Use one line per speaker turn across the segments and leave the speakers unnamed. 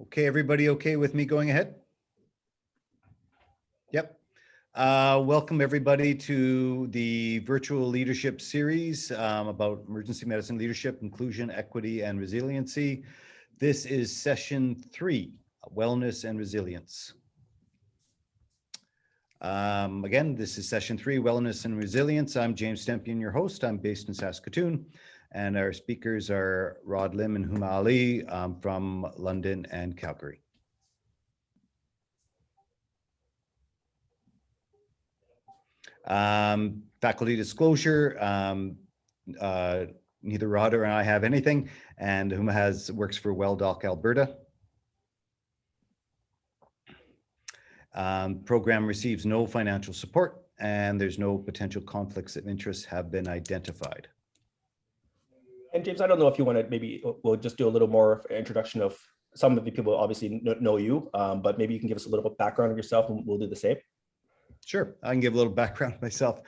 Okay, everybody okay with me going ahead? Yep. Welcome everybody to the virtual leadership series about emergency medicine leadership, inclusion, equity, and resiliency. This is session 3, wellness and resilience. Again, this is session 3, wellness and resilience. I'm James Stempien, your host. I'm based in Saskatoon. And our speakers are Rod Lim and Huma Ali from London and Calgary. Faculty disclosure, neither Rod or I have anything, and Huma works for WellDoc Alberta. Program receives no financial support, and there's no potential conflicts of interest have been identified.
And James, I don't know if you want to, maybe we'll just do a little more introduction of some of the people obviously know you, but maybe you can give us a little bit of background on yourself and we'll do the same.
Sure, I can give a little background myself.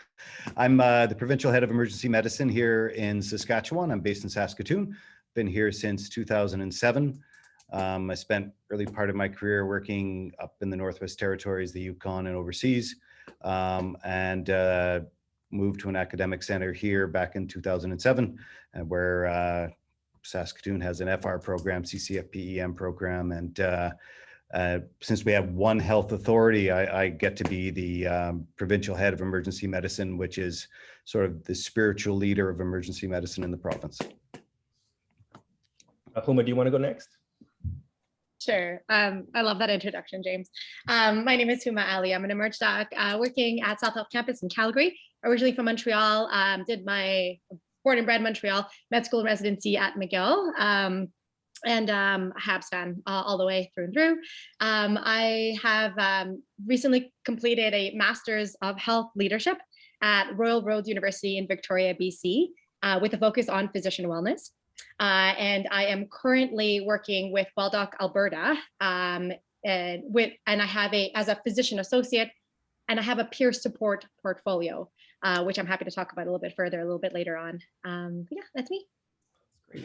I'm the provincial head of emergency medicine here in Saskatchewan. I'm based in Saskatoon, been here since 2007. I spent early part of my career working up in the Northwest Territories, the Yukon, and overseas, and moved to an academic center here back in 2007, where Saskatoon has an FR program, CCFPEM program, and since we have one health authority, I get to be the provincial head of emergency medicine, which is sort of the spiritual leader of emergency medicine in the province.
Huma, do you want to go next?
Sure. I love that introduction, James. My name is Huma Ali. I'm an emerge doc working at South Health Campus in Calgary, originally from Montreal. Did my born and bred Montreal med school residency at McGill. And a Habs fan all the way through and through. I have recently completed a Master's of Health Leadership at Royal Roads University in Victoria, BC, with a focus on physician wellness. And I am currently working with WellDoc Alberta, and I have as a physician associate, and I have a peer support portfolio, which I'm happy to talk about a little bit further, a little bit later on. Yeah, that's me.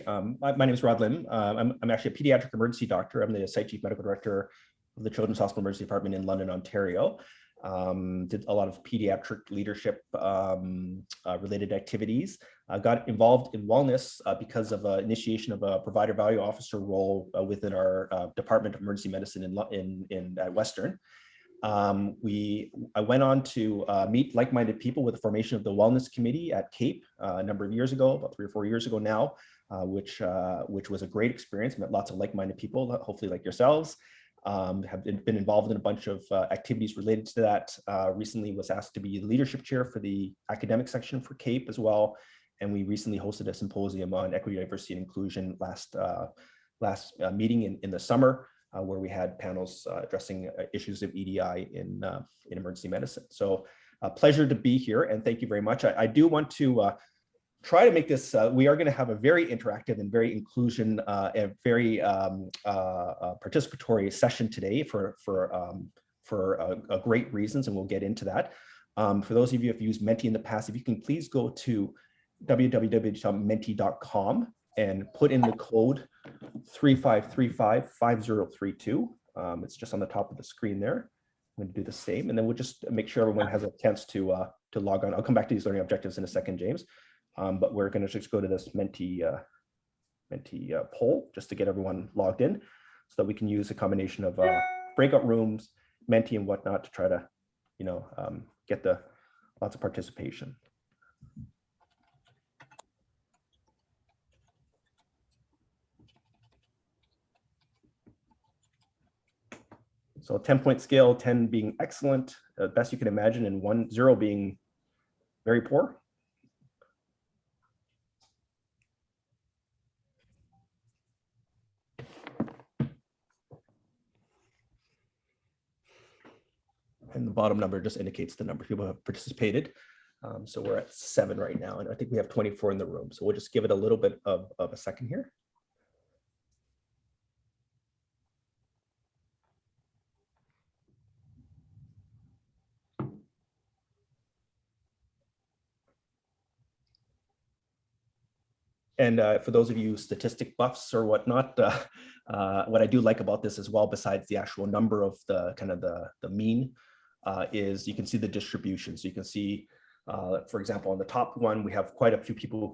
My name is Rod Lim. I'm actually a pediatric emergency doctor. I'm the site chief medical director of the Children's Hospital Emergency Department in London, Ontario. Did a lot of pediatric leadership related activities. Got involved in wellness because of initiation of a provider value officer role within our Department of Emergency Medicine in Western. I went on to meet like-minded people with the formation of the Wellness Committee at CAPE a number of years ago, about 3 or 4 years ago now, which was a great experience. Met lots of like-minded people, hopefully like yourselves. Have been involved in a bunch of activities related to that. Recently was asked to be the leadership chair for the academic section for CAPE as well. And we recently hosted a symposium on equity, diversity, and inclusion last meeting in the summer, where we had panels addressing issues of EDI in emergency medicine. So a pleasure to be here, and thank you very much. I do want to try to make this, we are going to have a very interactive and very inclusion and very participatory session today for great reasons, and we'll get into that. For those of you who have used Menti in the past, if you can please go to www.menti.com and put in the code 35355032. It's just on the top of the screen there. I'm going to do the same, and then we'll just make sure everyone has a chance to log on. I'll come back to these learning objectives in a second, James. But we're going to just go to this Menti poll just to get everyone logged in, so that we can use a combination of breakout rooms, Menti, and whatnot to try to, get lots of participation. So 10-point scale, 10 being excellent, best you can imagine, and 0 being very poor. And the bottom number just indicates the number of people who have participated. So we're at 7 right now, and I think we have 24 in the room. So we'll just give it a little bit of a second here. And for those of you statistic buffs or whatnot, what I do like about this as well, besides the actual number of the kind of the mean, is you can see the distribution. So you can see, for example, on the top one, we have quite a few people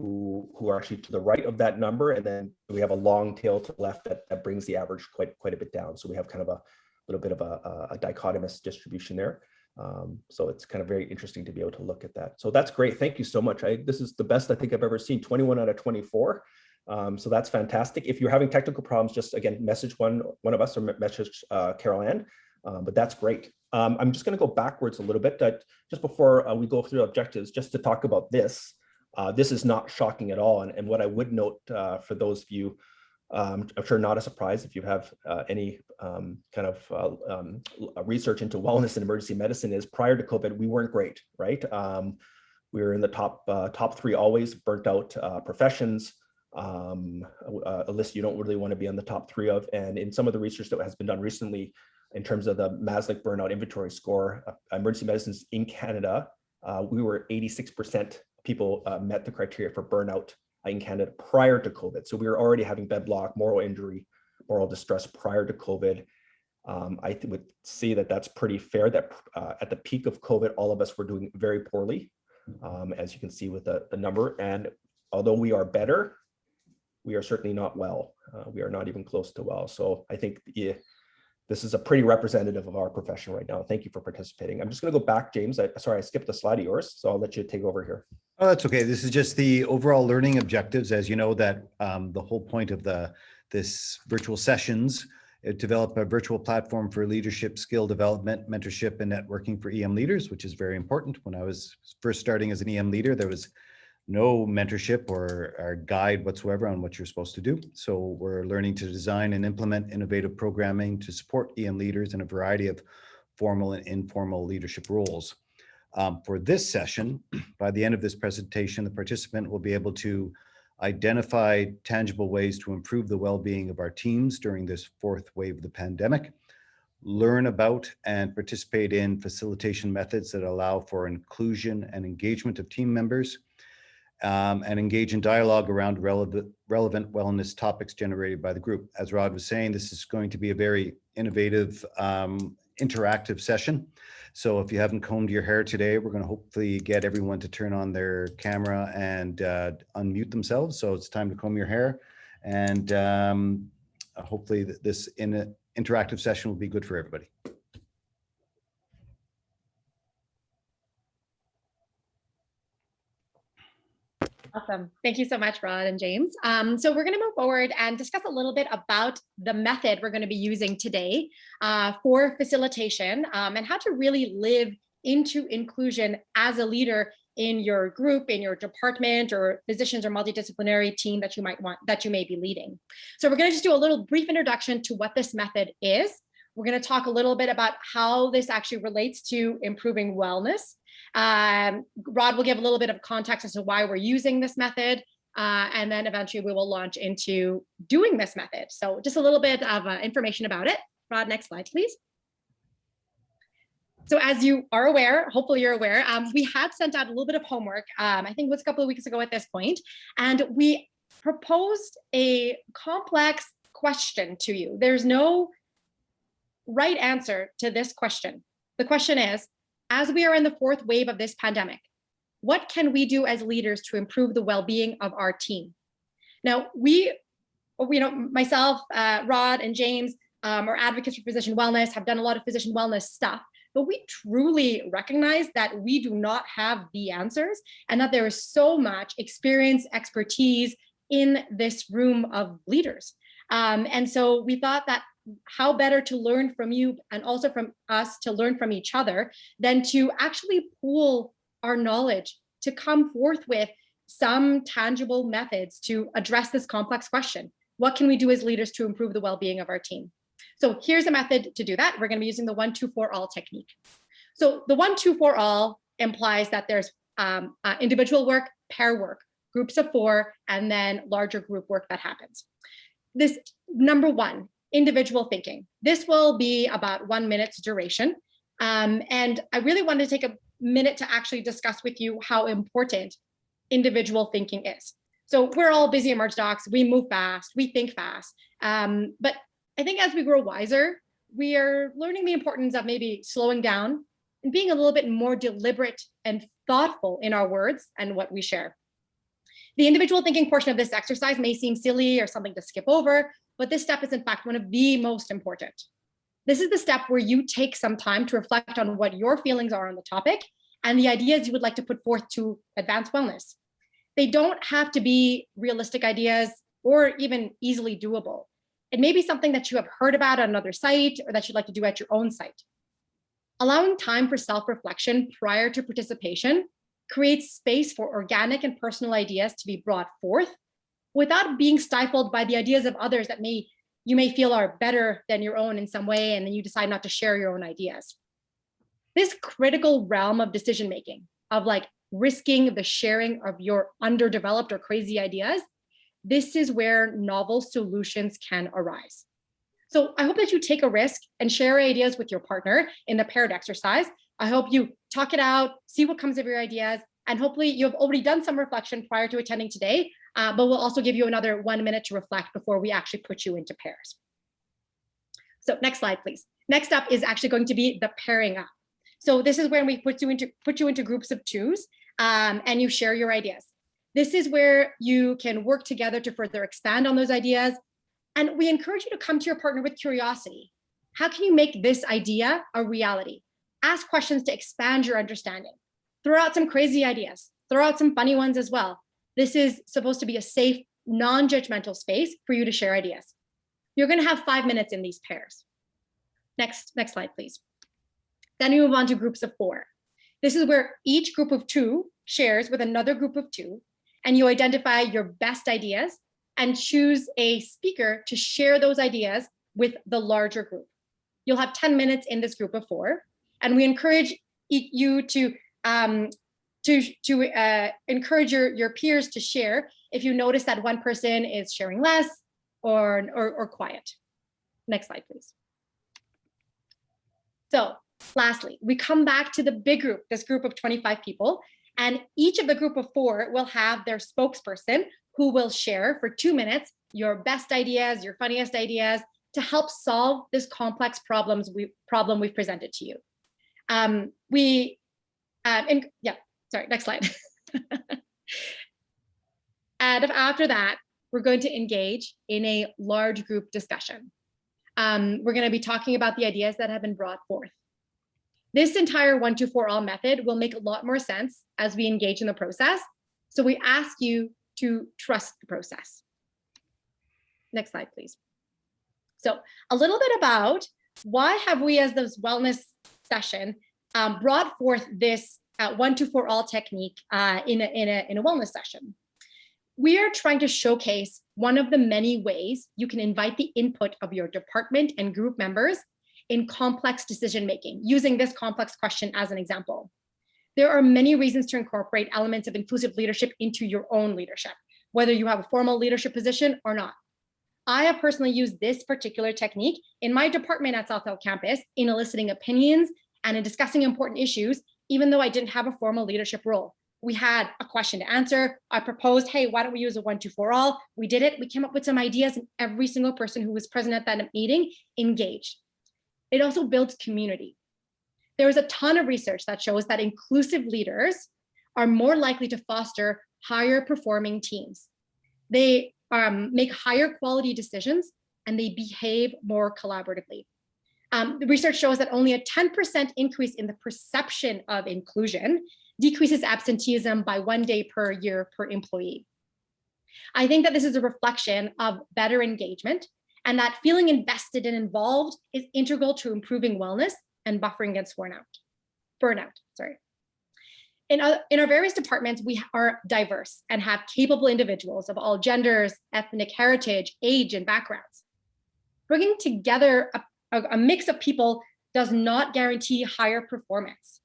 who are actually to the right of that number, and then we have a long tail to the left that brings the average quite a bit down. So we have kind of a little bit of a dichotomous distribution there. So it's kind of very interesting to be able to look at that. So that's great. Thank you so much. This is the best I think I've ever seen, 21 out of 24. So that's fantastic. If you're having technical problems, just again, message one of us or message Carol Ann, but that's great. I'm just going to go backwards a little bit just before we go through objectives, just to talk about this. This is not shocking at all. And what I would note for those of you, I'm sure not a surprise if you have any kind of research into wellness and emergency medicine, is prior to COVID, we weren't great, right? We were in the top 3 always, burnt out professions, a list you don't really want to be on the top 3 of. And in some of the research that has been done recently, in terms of the Maslick burnout inventory score, emergency medicines in Canada, we were 86% people met the criteria for burnout in Canada prior to COVID. So we were already having bed block, moral injury, moral distress prior to COVID. I would say that that's pretty fair, that at the peak of COVID, all of us were doing very poorly, as you can see with the number. And although we are better, we are certainly not well. We are not even close to well. So I think this is a pretty representative of our profession right now. Thank you for participating. I'm just going to go back, James. Sorry, I skipped a slide of yours, so I'll let you take over here.
Oh, that's okay. This is just the overall learning objectives. As you know, that the whole point of this virtual sessions, develop a virtual platform for leadership, skill development, mentorship, and networking for EM leaders, which is very important. When I was first starting as an EM leader, there was no mentorship or guide whatsoever on what you're supposed to do. So we're learning to design and implement innovative programming to support EM leaders in a variety of formal and informal leadership roles. For this session, by the end of this presentation, the participant will be able to identify tangible ways to improve the well-being of our teams during this 4th wave of the pandemic, learn about and participate in facilitation methods that allow for inclusion and engagement of team members, and engage in dialogue around relevant wellness topics generated by the group. As Rod was saying, this is going to be a very innovative, interactive session. So if you haven't combed your hair today, we're going to hopefully get everyone to turn on their camera and unmute themselves. So it's time to comb your hair. And hopefully this interactive session will be good for everybody.
Awesome. Thank you so much, Rod and James. So we're going to move forward and discuss a little bit about the method we're going to be using today for facilitation and how to really live into inclusion as a leader in your group, in your department, or physicians or multidisciplinary team that you may be leading. So we're going to just do a little brief introduction to what this method is. We're going to talk a little bit about how this actually relates to improving wellness. Rod will give a little bit of context as to why we're using this method, and then eventually we will launch into doing this method. So just a little bit of information about it. Rod, next slide, please. So as you are aware, hopefully you're aware, we had sent out a little bit of homework, I think it was a couple of weeks ago at this point, and we proposed a complex question to you. There's no right answer to this question. The question is, as we are in the 4th wave of this pandemic, what can we do as leaders to improve the well-being of our team? Now, myself, Rod, and James are advocates for physician wellness, have done a lot of physician wellness stuff, but we truly recognize that we do not have the answers and that there is so much experience, expertise in this room of leaders. And so we thought that how better to learn from you and also from us to learn from each other than to actually pool our knowledge to come forth with some tangible methods to address this complex question. What can we do as leaders to improve the well-being of our team? So here's a method to do that. We're going to be using the 1-2-4-all technique. So the 1-2-4-all implies that there's individual work, pair work, groups of 4, and then larger group work that happens. This number 1, individual thinking. This will be about 1 minute's duration. And I really wanted to take a minute to actually discuss with you how important individual thinking is. So we're all busy emerge docs. We move fast, we think fast. But I think as we grow wiser, we are learning the importance of maybe slowing down and being a little bit more deliberate and thoughtful in our words and what we share. The individual thinking portion of this exercise may seem silly or something to skip over, but this step is in fact one of the most important. This is the step where you take some time to reflect on what your feelings are on the topic and the ideas you would like to put forth to advance wellness. They don't have to be realistic ideas or even easily doable. It may be something that you have heard about on another site or that you'd like to do at your own site. Allowing time for self-reflection prior to participation creates space for organic and personal ideas to be brought forth without being stifled by the ideas of others that you may feel are better than your own in some way, and then you decide not to share your own ideas. This critical realm of decision-making, of like risking the sharing of your underdeveloped or crazy ideas, this is where novel solutions can arise. So I hope that you take a risk and share ideas with your partner in the paired exercise. I hope you talk it out, see what comes of your ideas, and hopefully you have already done some reflection prior to attending today, but we'll also give you another 1 minute to reflect before we actually put you into pairs. So next slide, please. Next up is actually going to be the pairing up. So this is when we put you into groups of twos and you share your ideas. This is where you can work together to further expand on those ideas. And we encourage you to come to your partner with curiosity. How can you make this idea a reality? Ask questions to expand your understanding. Throw out some crazy ideas. Throw out some funny ones as well. This is supposed to be a safe, non-judgmental space for you to share ideas. You're going to have 5 minutes in these pairs. Next slide, please. Then we move on to groups of 4. This is where each group of 2 shares with another group of 2, and you identify your best ideas and choose a speaker to share those ideas with the larger group. You'll have 10 minutes in this group of 4, and we encourage you to encourage your peers to share if you notice that one person is sharing less or quiet. Next slide, please. So lastly, we come back to the big group, this group of 25 people, and each of the group of 4 will have their spokesperson who will share for 2 minutes your best ideas, your funniest ideas to help solve this complex problem we've presented to you. Next slide. And after that, we're going to engage in a large group discussion. We're going to be talking about the ideas that have been brought forth. This entire 1-2-4-all method will make a lot more sense as we engage in the process. So we ask you to trust the process. Next slide, please. So a little bit about why have we as this wellness session brought forth this 1-2-4-all technique in a wellness session. We are trying to showcase one of the many ways you can invite the input of your department and group members in complex decision-making, using this complex question as an example. There are many reasons to incorporate elements of inclusive leadership into your own leadership, whether you have a formal leadership position or not. I have personally used this particular technique in my department at South Hill campus in eliciting opinions and in discussing important issues, even though I didn't have a formal leadership role. We had a question to answer. I proposed, hey, why don't we use a 1-2-4-all? We did it. We came up with some ideas, and every single person who was present at that meeting engaged. It also builds community. There is a ton of research that shows that inclusive leaders are more likely to foster higher performing teams. They make higher quality decisions, and they behave more collaboratively. The research shows that only a 10% increase in the perception of inclusion decreases absenteeism by 1 day per year per employee. I think that this is a reflection of better engagement, and that feeling invested and involved is integral to improving wellness and buffering against burnout. In our various departments, we are diverse and have capable individuals of all genders, ethnic heritage, age, and backgrounds. Bringing together a mix of people does not guarantee higher performance.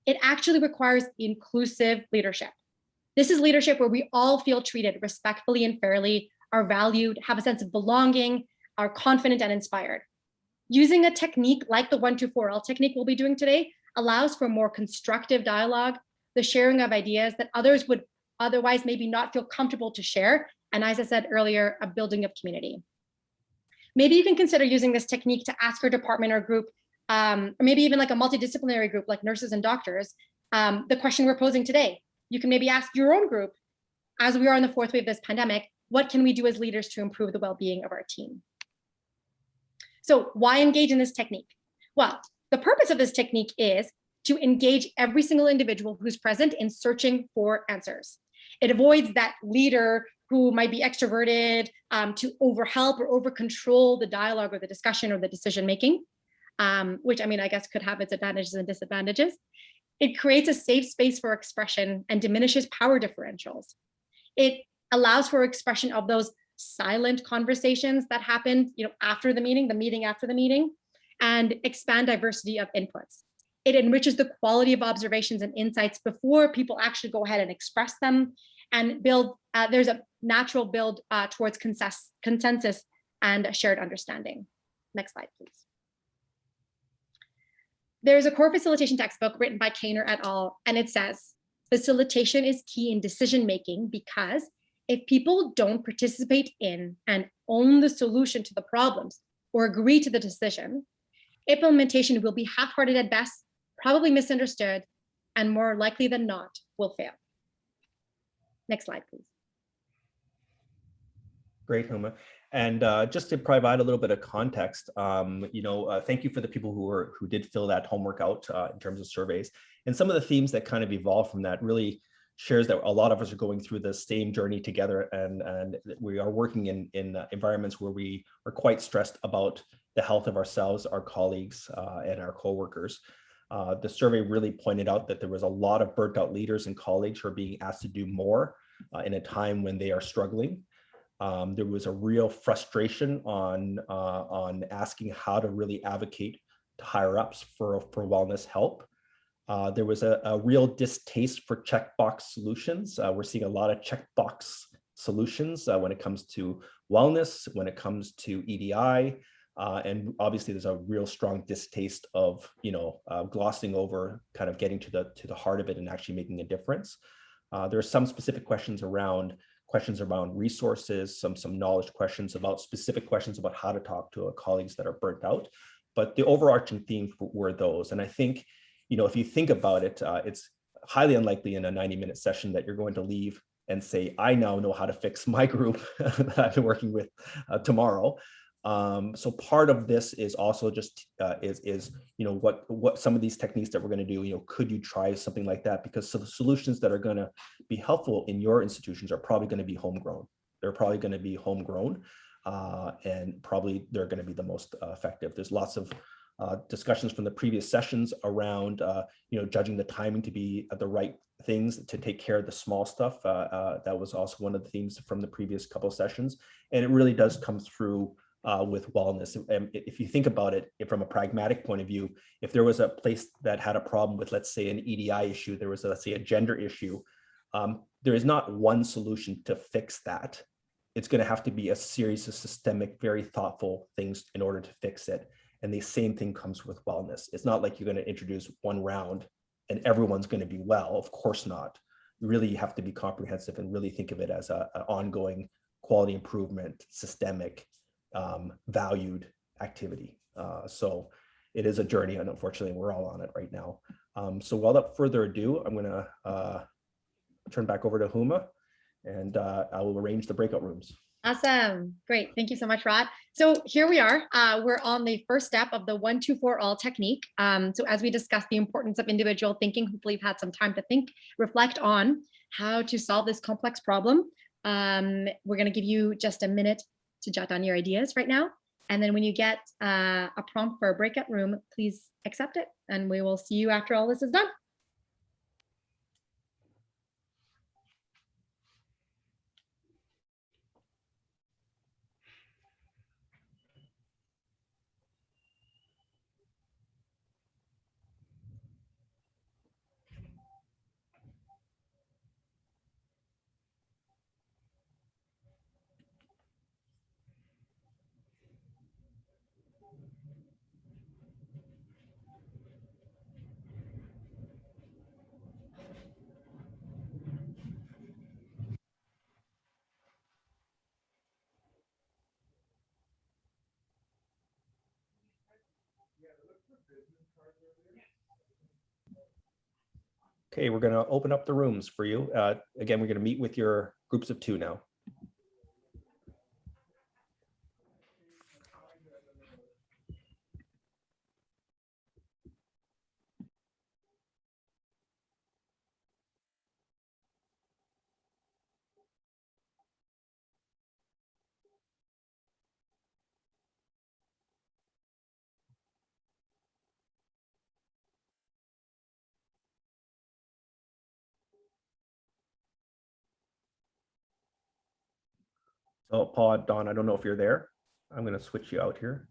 It actually requires inclusive leadership. This is leadership where we all feel treated respectfully and fairly, are valued, have a sense of belonging, are confident and inspired. Using a technique like the 1-2-4-all technique we'll be doing today allows for more constructive dialogue, the sharing of ideas that others would otherwise maybe not feel comfortable to share. And as I said earlier, a building of community. Maybe you can consider using this technique to ask your department or group, or maybe even like a multidisciplinary group like nurses and doctors, the question we're posing today. You can maybe ask your own group, as we are in the fourth wave of this pandemic, what can we do as leaders to improve the well-being of our team? So why engage in this technique? Well, the purpose of this technique is to engage every single individual who's present in searching for answers. It avoids that leader who might be extroverted to overhelp or over control the dialogue or the discussion or the decision making, which I mean, I guess could have its advantages and disadvantages. It creates a safe space for expression and diminishes power differentials. It allows for expression of those silent conversations that happened, after the meeting after the meeting, and expand diversity of inputs. It enriches the quality of observations and insights before people actually go ahead and express them, and build. There's a natural build towards consensus and a shared understanding. Next slide, please. There's a core facilitation textbook written by Kainer et al., and it says, facilitation is key in decision-making because if people don't participate in and own the solution to the problems or agree to the decision, implementation will be half-hearted at best, probably misunderstood, and more likely than not will fail. Next slide, please.
Great, Huma. And just to provide a little bit of context, thank you for the people who did fill that homework out in terms of surveys. And some of the themes that kind of evolved from that really shares that a lot of us are going through the same journey together, and we are working in environments where we are quite stressed about the health of ourselves, our colleagues, and our coworkers. The survey really pointed out that there was a lot of burnt out leaders and colleagues who are being asked to do more in a time when they are struggling. There was a real frustration on asking how to really advocate to higher ups for wellness help. There was a real distaste for checkbox solutions. We're seeing a lot of checkbox solutions when it comes to wellness, when it comes to EDI, and obviously there's a real strong distaste of glossing over kind of getting to the heart of it and actually making a difference. There are some specific questions around resources, some knowledge questions, about specific questions about how to talk to colleagues that are burnt out. But the overarching themes were those. And I think, if you think about it, it's highly unlikely in a 90-minute session that you're going to leave and say, I now know how to fix my group that I've been working with tomorrow. So part of this is also just what some of these techniques that we're going to do, could you try something like that? Because the solutions that are going to be helpful in your institutions are probably going to be homegrown. They're probably going to be homegrown, and probably they're going to be the most effective. There's lots of discussions from the previous sessions around, judging the timing to be the right things to take care of the small stuff. That was also one of the themes from the previous couple of sessions. And it really does come through with wellness. And if you think about it from a pragmatic point of view, if there was a place that had a problem with, let's say, an EDI issue, there was, let's say, a gender issue, there is not one solution to fix that. It's going to have to be a series of systemic, very thoughtful things in order to fix it. And the same thing comes with wellness. It's not like you're going to introduce one round and everyone's going to be well. Of course not. You really have to be comprehensive and really think of it as an ongoing quality improvement, systemic, valued activity. So it is a journey, and unfortunately we're all on it right now. So without further ado, I'm going to turn back over to Huma, and I will arrange the breakout rooms.
Awesome. Great. Thank you so much, Rod. So here we are. We're on the first step of the 1, 2, 4 all technique. So as we discuss the importance of individual thinking, hopefully you've had some time to think, reflect on how to solve this complex problem. We're going to give you just a minute to jot down your ideas right now. And then when you get a prompt for a breakout room, please accept it. And we will see you after all this is done.
Okay, we're going to open up the rooms for you. Again, we're going to meet with your groups of 2 now. So Paul, Don, I don't know if you're there. I'm going to switch you out here.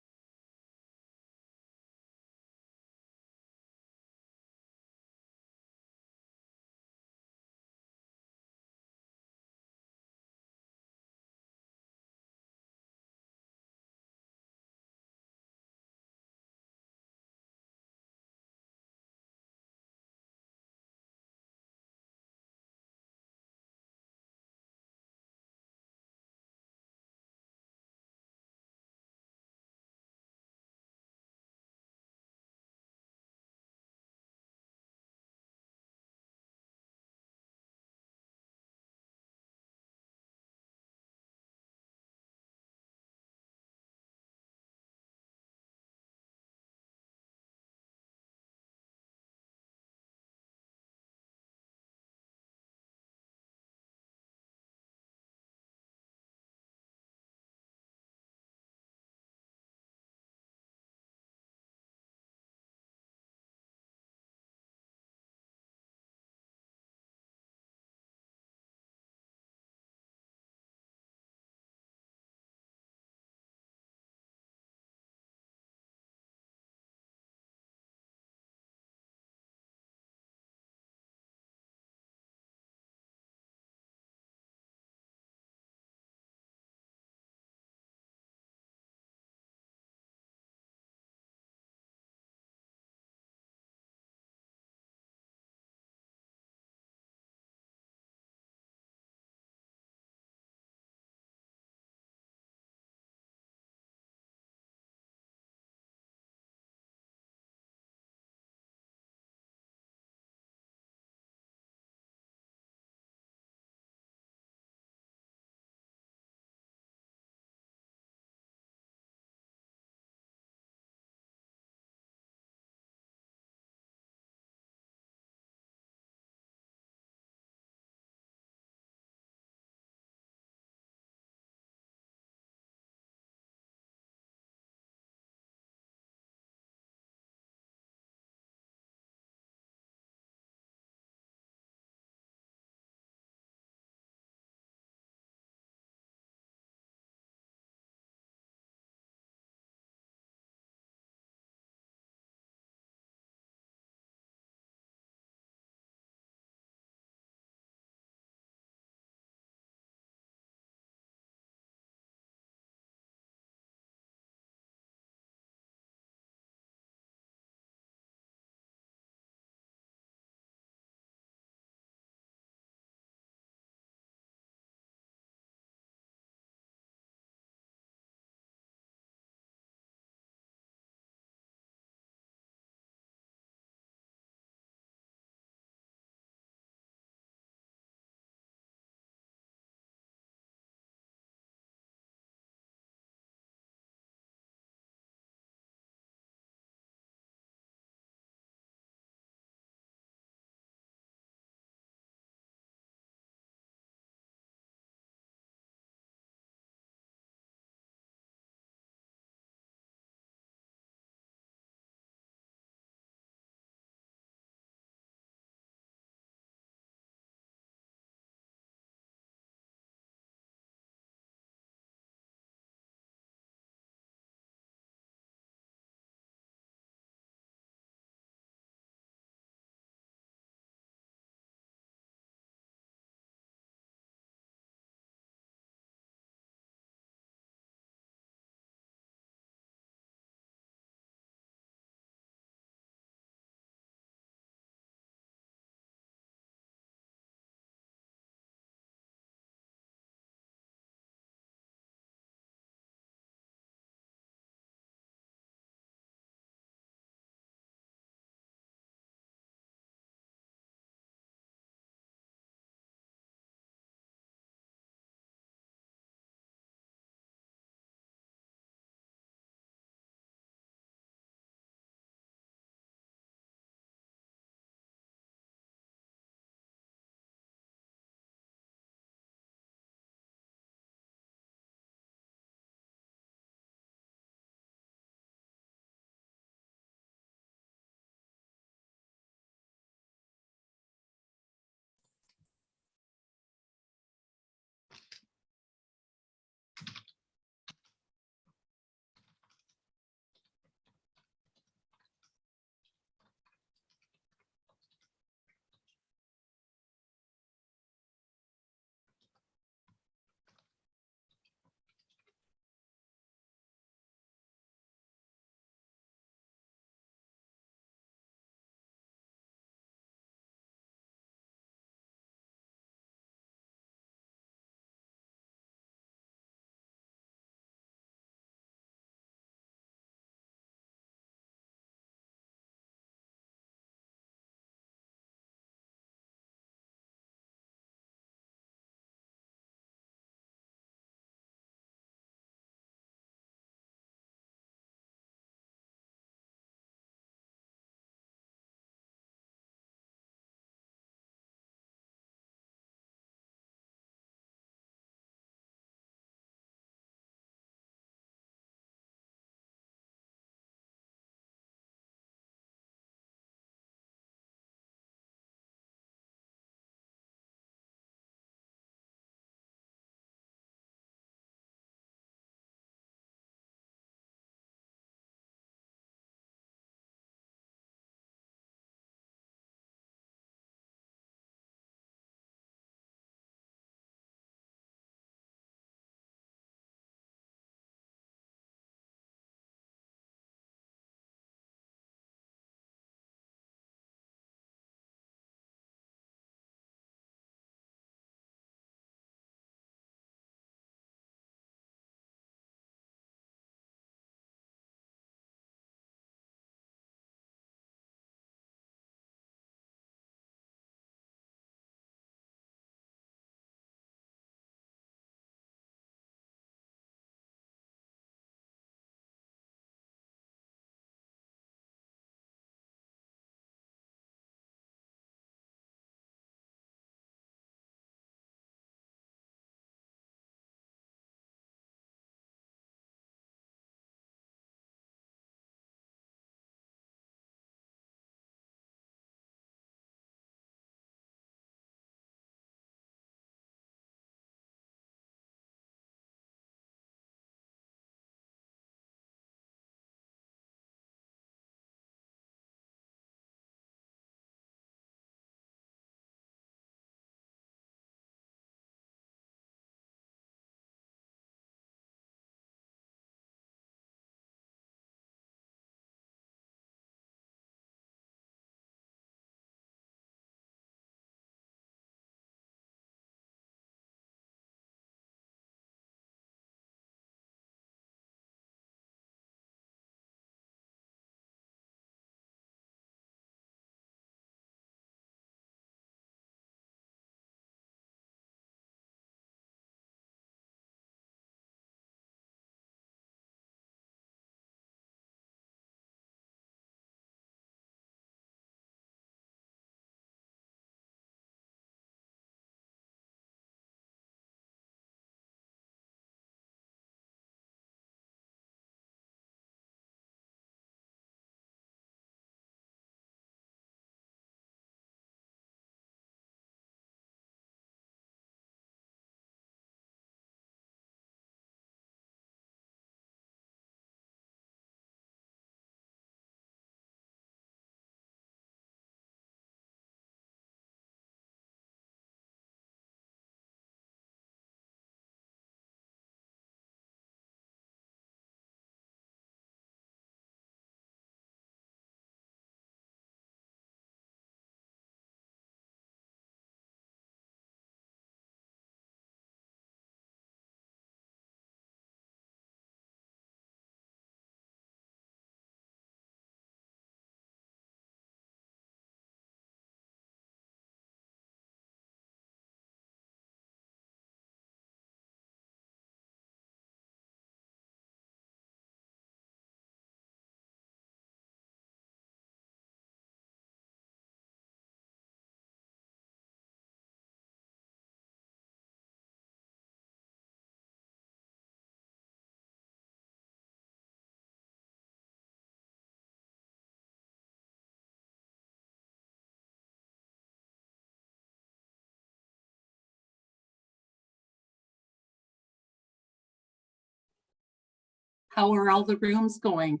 How are all the rooms going?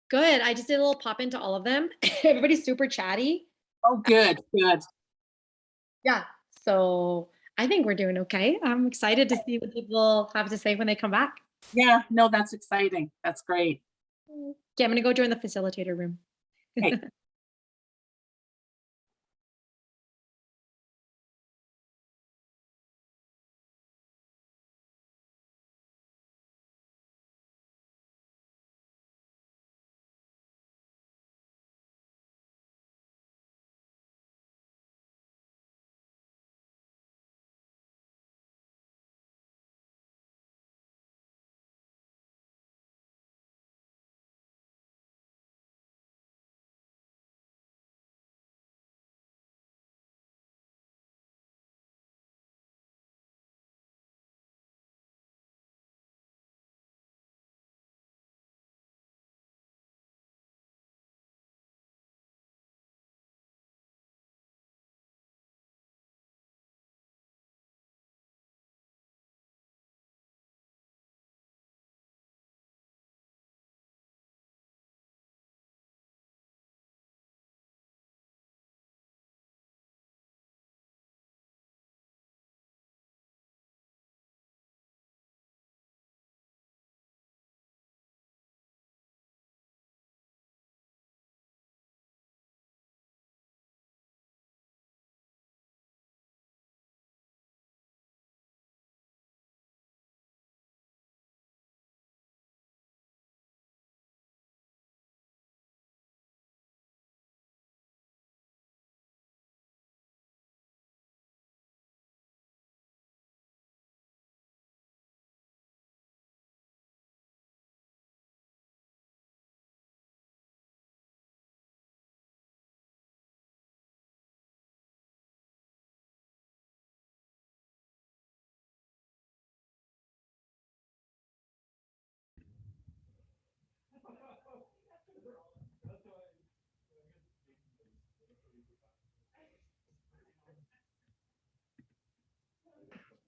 Good. I just did a little pop into all of them. Everybody's super chatty.
Oh, good, good.
Yeah. So I think we're doing okay. I'm excited to see what people have to say when they come back.
Yeah, no, that's exciting. That's great.
Okay, I'm going to go join the facilitator room.
Okay.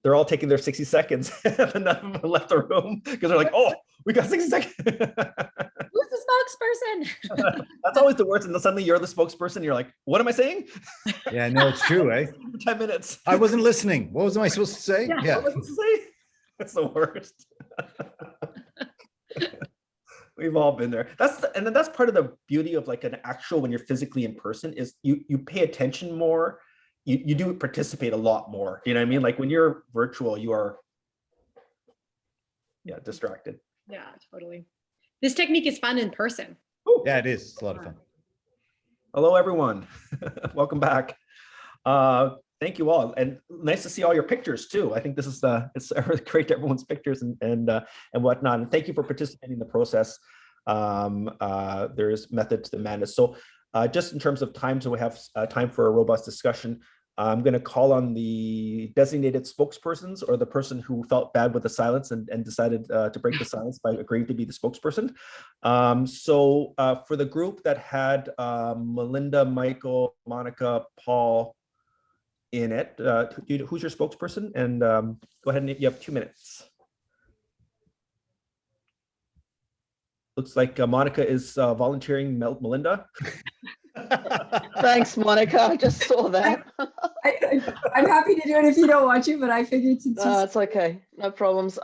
They're all taking their 60 seconds and none of them left the room because they're like, oh, we got 60 seconds.
Who's the spokesperson?
That's always the worst. And then suddenly you're the spokesperson. You're like, what am I saying?
Yeah, no, it's true, eh?
10 minutes.
I wasn't listening. What was I supposed to say?
Yeah.
What was I supposed to say? That's the worst. We've all been there. And then that's part of the beauty of like an actual, when you're physically in person, is you pay attention more. You do participate a lot more. You know what I mean? Like when you're virtual, you are distracted.
Yeah, totally. This technique is fun in person.
Yeah, it is. It's a lot of fun.
Hello, everyone. Welcome back. Thank you all, and nice to see all your pictures too. I think this is it's great to everyone's pictures and whatnot. And thank you for participating in the process. There's method to the madness. So just in terms of time, so we have time for a robust discussion. I'm going to call on the designated spokespersons or the person who felt bad with the silence and decided to break the silence by agreeing to be the spokesperson. So for the group that had Melinda, Michael, Monica, Paul in it, who's your spokesperson? And go ahead, and you have 2 minutes. Looks like Monica is volunteering Melinda.
Thanks, Monica. I just saw that.
I'm happy to do it if you don't want to, but I figured since
It's okay, no problems.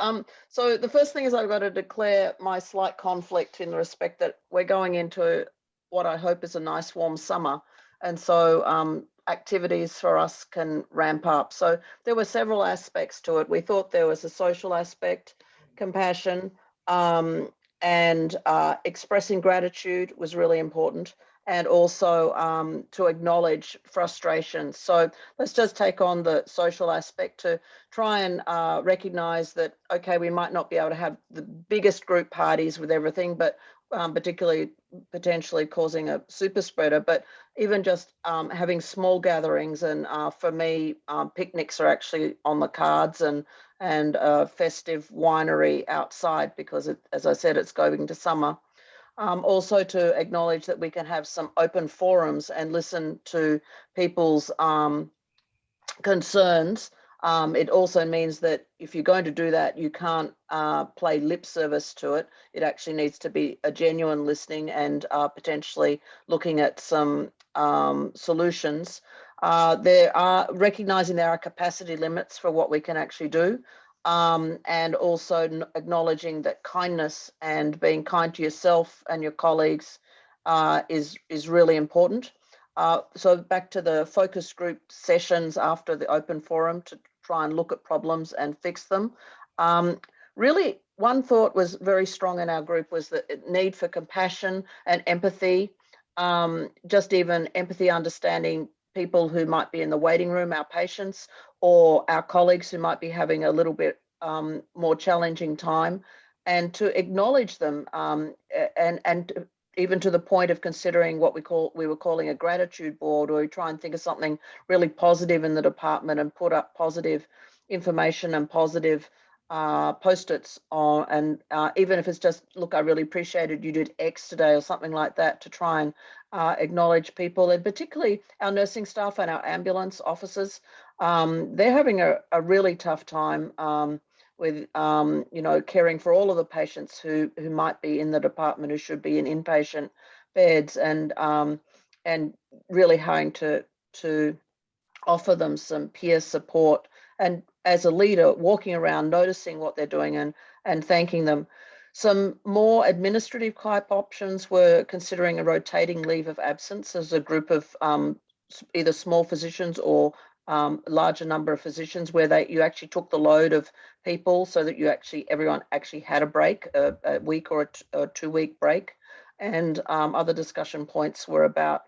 So the first thing is I've got to declare my slight conflict in the respect that we're going into what I hope is a nice warm summer, and so activities for us can ramp up. So there were several aspects to it. We thought there was a social aspect, compassion, and expressing gratitude was really important, and also to acknowledge frustration. So let's just take on the social aspect to try and recognize that, okay, we might not be able to have the biggest group parties with everything, but particularly potentially causing a super spreader, but even just having small gatherings. And for me, picnics are actually on the cards, and festive winery outside, because as I said, it's going to summer. Also to acknowledge that we can have some open forums and listen to people's concerns It also means that if you're going to do that, you can't play lip service to it. It actually needs to be a genuine listening and potentially looking at some solutions. There are recognizing there are capacity limits for what we can actually do. And also acknowledging that kindness and being kind to yourself and your colleagues is really important. So back to the focus group sessions after the open forum to try and look at problems and fix them. Really, one thought was very strong in our group was the need for compassion and empathy. Just even empathy, understanding people who might be in the waiting room, our patients, or our colleagues who might be having a little bit more challenging time, and to acknowledge them, and even to the point of considering what we were calling a gratitude board, or we try and think of something really positive in the department and put up positive information and positive post-its on, and even if it's just, look, I really appreciated you did X today or something like that, to try and acknowledge people, and particularly our nursing staff and our ambulance officers. They're having a really tough time with caring for all of the patients who might be in the department, who should be in inpatient beds, and really having to offer them some peer support, and as a leader walking around noticing what they're doing and thanking them. Some more administrative type options were considering a rotating leave of absence as a group of either small physicians or larger number of physicians, where you actually took the load of people, so that everyone actually had a break, a week or a 2-week break. And other discussion points were about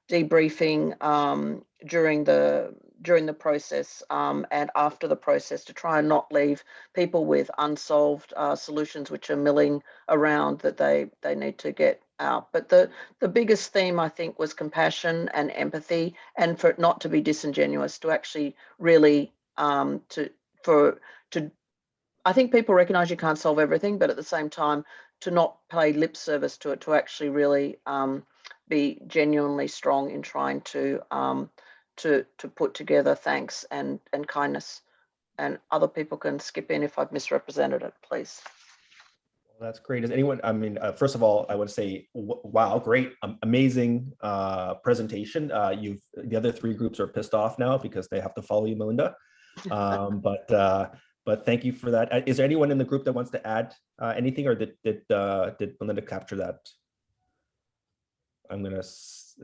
debriefing during the process and after the process, to try and not leave people with unsolved solutions which are milling around that they need to get out. But the biggest theme, I think, was compassion and empathy, and for it not to be disingenuous, to actually really I think people recognize you can't solve everything, but at the same time, to not pay lip service to it, to actually really be genuinely strong in trying to put together thanks and kindness. And other people can skip in if I've misrepresented it, please.
Well, that's great. Is anyone, first of all, I would say, wow, great, amazing presentation. The other 3 groups are pissed off now because they have to follow you, Melinda. But thank you for that. Is there anyone in the group that wants to add anything, or did Melinda capture that? I'm gonna,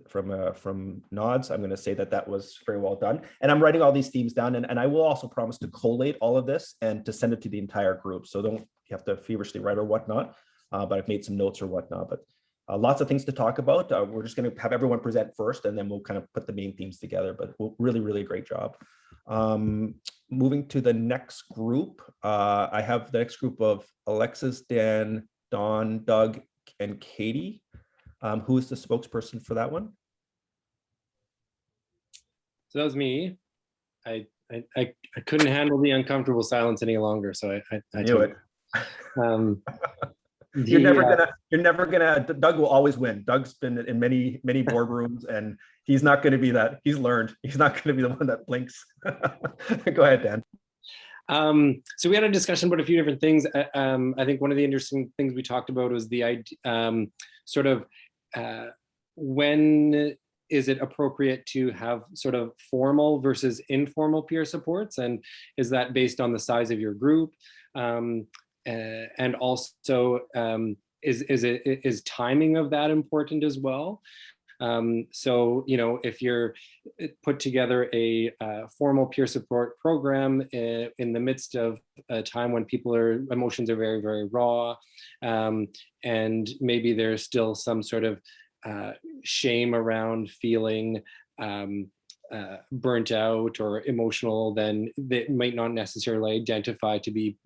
from nods, I'm gonna say that was very well done. And I'm writing all these themes down, and I will also promise to collate all of this and to send it to the entire group. So don't you have to feverishly write or whatnot, but I've made some notes or whatnot. But lots of things to talk about. We're just gonna have everyone present first, and then we'll kind of put the main themes together. But really, really great job. Moving to the next group, I have the next group of Alexis, Dan, Dawn, Doug, and Katie. Who is the spokesperson for that one?
So that was me. I couldn't handle the uncomfortable silence any longer, so I
knew it. You're never gonna. Doug will always win. Doug's been in many boardrooms, and he's not going to be that. He's learned. He's not going to be the one that blinks. Go ahead, Dan.
So we had a discussion about a few different things. I think one of the interesting things we talked about was the idea, sort of when is it appropriate to have sort of formal versus informal peer supports, and is that based on the size of your group? And also, is timing of that important as well? So, if you're put together a formal peer support program in the midst of a time when emotions are very, very raw, and maybe there's still some sort of shame around feeling burnt out or emotional, then they might not necessarily identify to be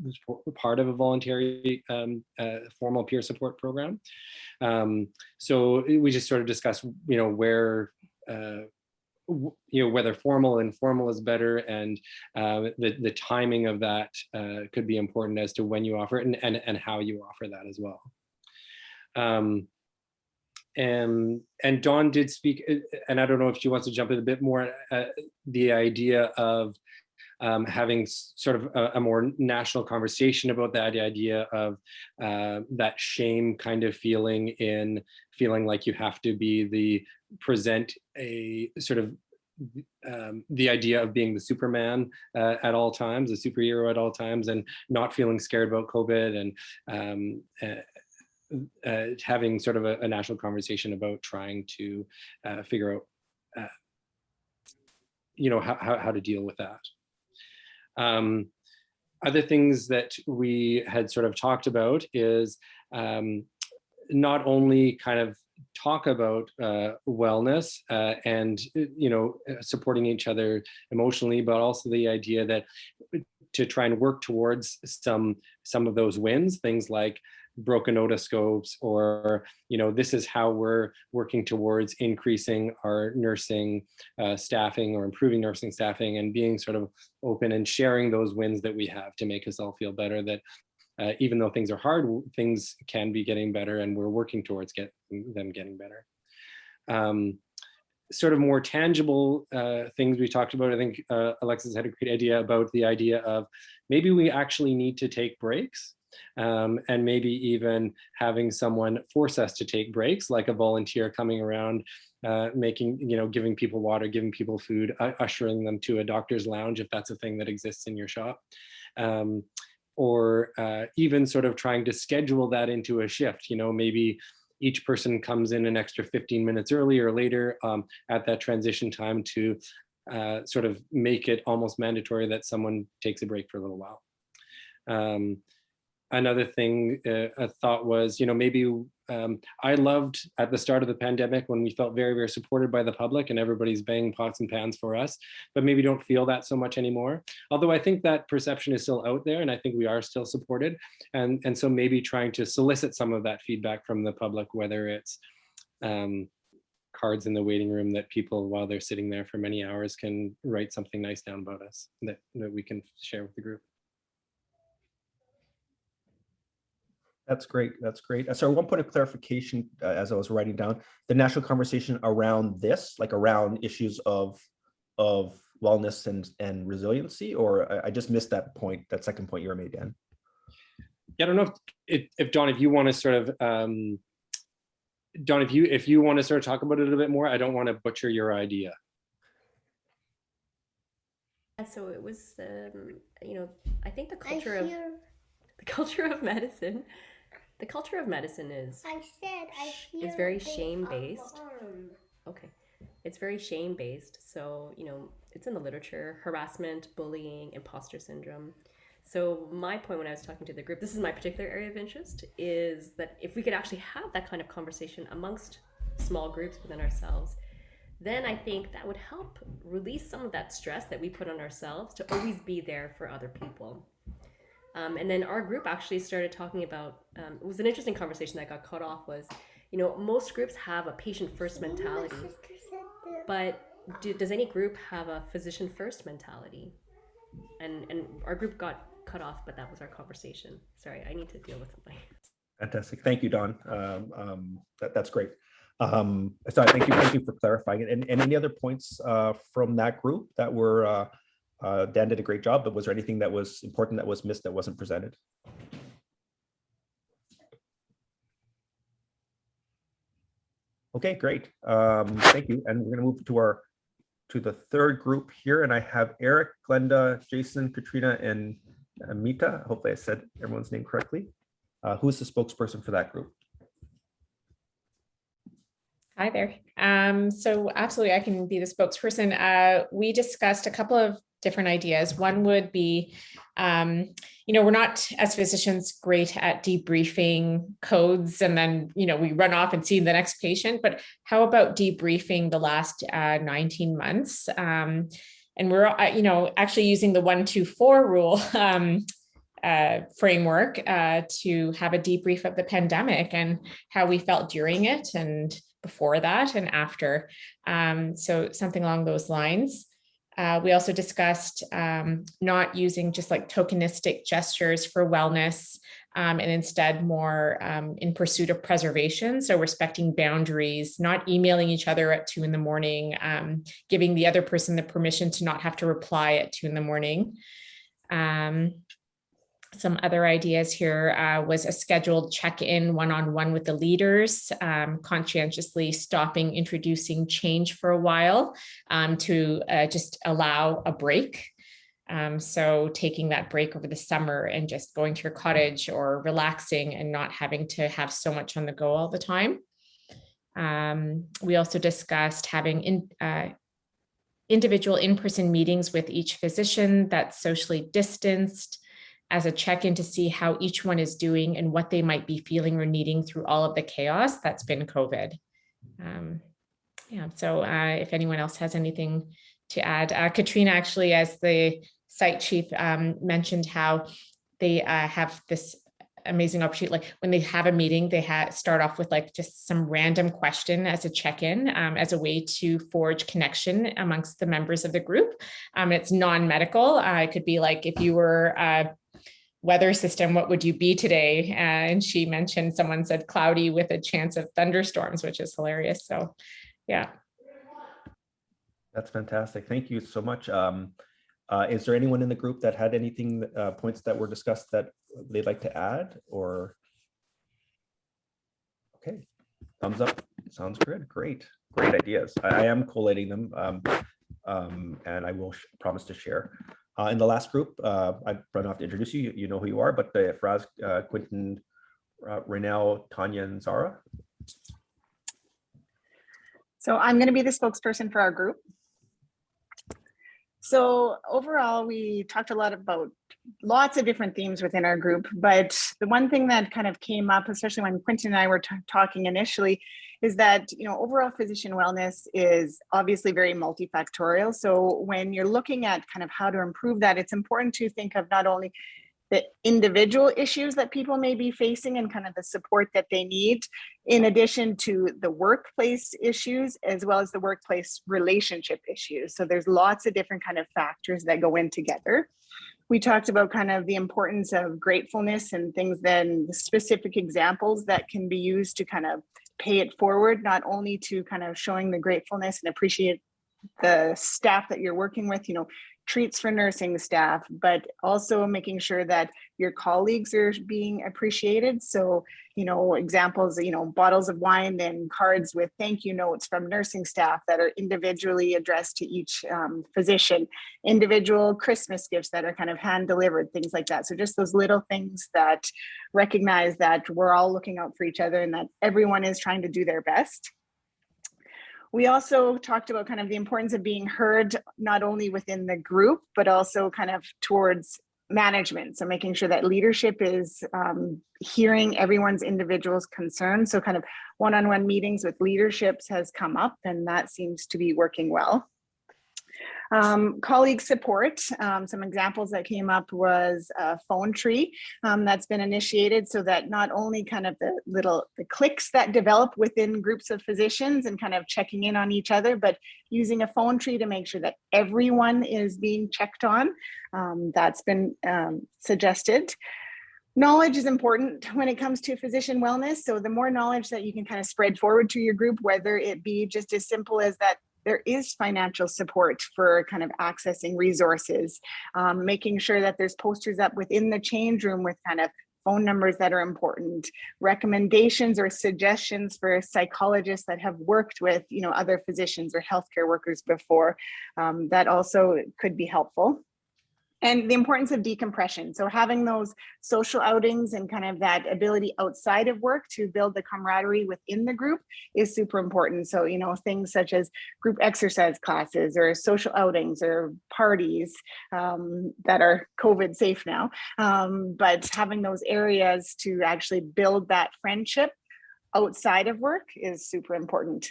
part of a voluntary formal peer support program. So we just sort of discussed, where, whether formal and informal is better, and the timing of that could be important as to when you offer it and how you offer that as well. And Dawn did speak, and I don't know if she wants to jump in a bit more, the idea of having sort of a more national conversation about that idea of that shame kind of feeling in feeling like you have to present a sort of the idea of being the Superman at all times, a superhero at all times, and not feeling scared about COVID, and having sort of a national conversation about trying to figure out, how to deal with that. Other things that we had sort of talked about is not only kind of talk about wellness and supporting each other emotionally, but also the idea that to try and work towards some of those wins, things like broken otoscopes, or this is how we're working towards increasing our nursing staffing or improving nursing staffing, and being sort of open and sharing those wins that we have to make us all feel better, that even though things are hard, things can be getting better, and we're working towards them getting better. Sort of more tangible things we talked about, I think Alexis had a great idea about the idea of maybe we actually need to take breaks, and maybe even having someone force us to take breaks, like a volunteer coming around, giving people water, giving people food, ushering them to a doctor's lounge, if that's a thing that exists in your shop. Or even sort of trying to schedule that into a shift, maybe each person comes in an extra 15 minutes early or later at that transition time to sort of make it almost mandatory that someone takes a break for a little while. Another thing I thought was, maybe I loved at the start of the pandemic when we felt very, very supported by the public and everybody's banging pots and pans for us, but maybe don't feel that so much anymore. Although I think that perception is still out there, and I think we are still supported. And so maybe trying to solicit some of that feedback from the public, whether it's cards in the waiting room that people, while they're sitting there for many hours, can write something nice down about us that we can share with the group.
That's great. That's great. So one point of clarification, as I was writing down, the national conversation around this, like around issues of wellness and resiliency, or I just missed that point, that second point you were made, Dan.
Yeah, I don't know if Don, if you want to sort of, Don, if you want to sort of talk about it a little bit more, I don't want to butcher your idea.
So it was, I think the culture of medicine. The culture of medicine is very shame-based. Okay, it's very shame-based. So it's in the literature: harassment, bullying, imposter syndrome. So my point when I was talking to the group, this is my particular area of interest, is that if we could actually have that kind of conversation amongst small groups within ourselves, then I think that would help release some of that stress that we put on ourselves to always be there for other people. And then our group actually started talking about, it was an interesting conversation that got cut off, was, most groups have a patient-first mentality, but does any group have a physician-first mentality? And our group got cut off, but that was our conversation. Sorry, I need to deal with something.
Fantastic. Thank you, Don. That's great. So thank you for clarifying it. And any other points from that group that were, Dan did a great job, but was there anything that was important that was missed that wasn't presented? Okay, great. Thank you. And we're going to move to the third group here. And I have Eric, Glenda, Jason, Katrina, and Mita. Hopefully I said everyone's name correctly. Who's the spokesperson for that group?
Hi there. So absolutely, I can be the spokesperson. We discussed a couple of different ideas. One would be, we're not as physicians great at debriefing codes and then, we run off and see the next patient, but how about debriefing the last 19 months? And we're, actually using the 1-2-4 rule framework to have a debrief of the pandemic and how we felt during it and before that and after. So something along those lines. We also discussed not using just like tokenistic gestures for wellness, and instead more in pursuit of preservation. So respecting boundaries, not emailing each other at 2 a.m, giving the other person the permission to not have to reply at 2 a.m. Some other ideas here was a scheduled check-in one-on-one with the leaders, conscientiously stopping introducing change for a while to just allow a break. So taking that break over the summer and just going to your cottage or relaxing and not having to have so much on the go all the time. We also discussed having individual in-person meetings with each physician that's socially distanced as a check-in to see how each one is doing and what they might be feeling or needing through all of the chaos that's been COVID. So if anyone else has anything to add, Katrina actually, as the site chief, mentioned how they have this amazing opportunity. Like when they have a meeting, they start off with like just some random question as a check-in, as a way to forge connection amongst the members of the group. It's non-medical. It could be like, if you were weather system, what would you be today? And she mentioned, someone said cloudy with a chance of thunderstorms, which is hilarious. So yeah.
That's fantastic. Thank you so much. Is there anyone in the group that had anything, points that were discussed that they'd like to add, or? Okay, thumbs up. Sounds good. Great ideas. I am collating them, and I will promise to share. In the last group, I don't have to introduce you. You know who you are, but Faraz, Quentin, Renelle, Tanya, and Zara.
So I'm going to be the spokesperson for our group. So overall, we talked a lot about lots of different themes within our group, but the one thing that kind of came up, especially when Quentin and I were talking initially, is that, you know, overall physician wellness is obviously very multifactorial. So when you're looking at kind of how to improve that, it's important to think of not only the individual issues that people may be facing and kind of the support that they need, in addition to the workplace issues, as well as the workplace relationship issues. So there's lots of different kind of factors that go in together. We talked about kind of the importance of gratefulness and things, then specific examples that can be used to kind of pay it forward, not only to kind of showing the gratefulness and appreciate the staff that you're working with, you know, treats for nursing staff, but also making sure that your colleagues are being appreciated. So, you know, examples, you know, bottles of wine and cards with thank you notes from nursing staff that are individually addressed to each physician, individual Christmas gifts that are kind of hand delivered, things like that. So just those little things that recognize that we're all looking out for each other and that everyone is trying to do their best. We also talked about kind of the importance of being heard, not only within the group, but also kind of towards management. So making sure that leadership is hearing everyone's individual's concerns. So kind of one-on-one meetings with leaderships has come up, and that seems to be working well. Colleague support, some examples that came up was a phone tree that's been initiated, so that not only kind of the cliques that develop within groups of physicians and kind of checking in on each other, but using a phone tree to make sure that everyone is being checked on. That's been suggested. Knowledge is important when it comes to physician wellness. So the more knowledge that you can kind of spread forward to your group, whether it be just as simple as that there is financial support for kind of accessing resources, making sure that there's posters up within the change room with kind of phone numbers that are important, recommendations or suggestions for psychologists that have worked with, you know, other physicians or healthcare workers before, that also could be helpful. And the importance of decompression. So having those social outings and kind of that ability outside of work to build the camaraderie within the group is super important. So, you know, things such as group exercise classes or social outings or parties that are COVID safe now, but having those areas to actually build that friendship outside of work is super important.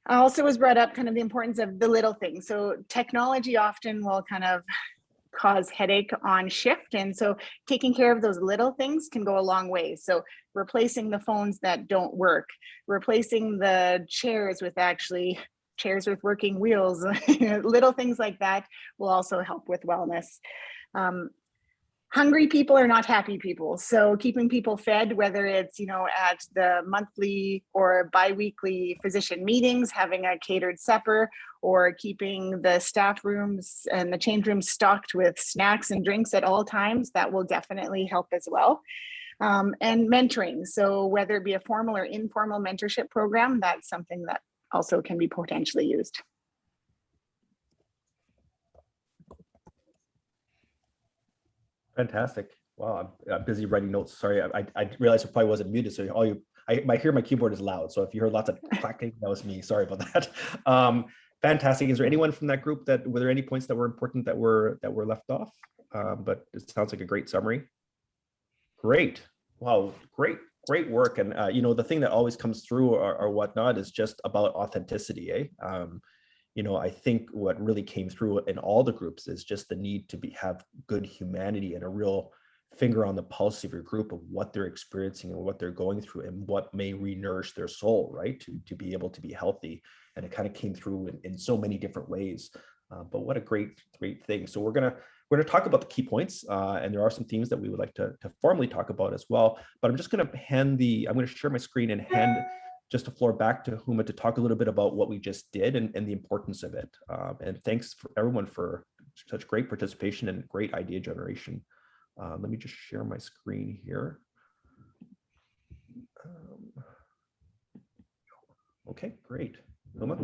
Also was brought up kind of the importance of the little things. So technology often will kind of cause headache on shift, and so taking care of those little things can go a long way. So replacing the phones that don't work, replacing the chairs with actually chairs with working wheels, little things like that will also help with wellness. hungry people are not happy people. So keeping people fed, whether it's, you know, at the monthly or bi-weekly physician meetings, having a catered supper, or keeping the staff rooms and the change rooms stocked with snacks and drinks at all times, that will definitely help as well. And mentoring. So whether it be a formal or informal mentorship program, that's something that also can be potentially used.
Fantastic. Wow, I'm busy writing notes. Sorry, I realized I probably wasn't muted. So I hear my keyboard is loud. So if you heard lots of clacking, that was me. Sorry about that. Fantastic. Is there anyone from that group were there any points that were important that were left off? But it sounds like a great summary. Great. Wow, great work. And you know, the thing that always comes through or whatnot is just about authenticity, eh? You know, I think what really came through in all the groups is just the need to have good humanity and a real finger on the pulse of your group of what they're experiencing and what they're going through and what may re-nourish their soul, right? To be able to be healthy. And it kind of came through in so many different ways. But what a great thing. So we're gonna talk about the key points, and there are some themes that we would like to formally talk about as well. But I'm just gonna I'm gonna share my screen and hand just the floor back to Huma to talk a little bit about what we just did and the importance of it. And thanks for everyone for such great participation and great idea generation. Let me just share my screen here. Okay, great. Huma?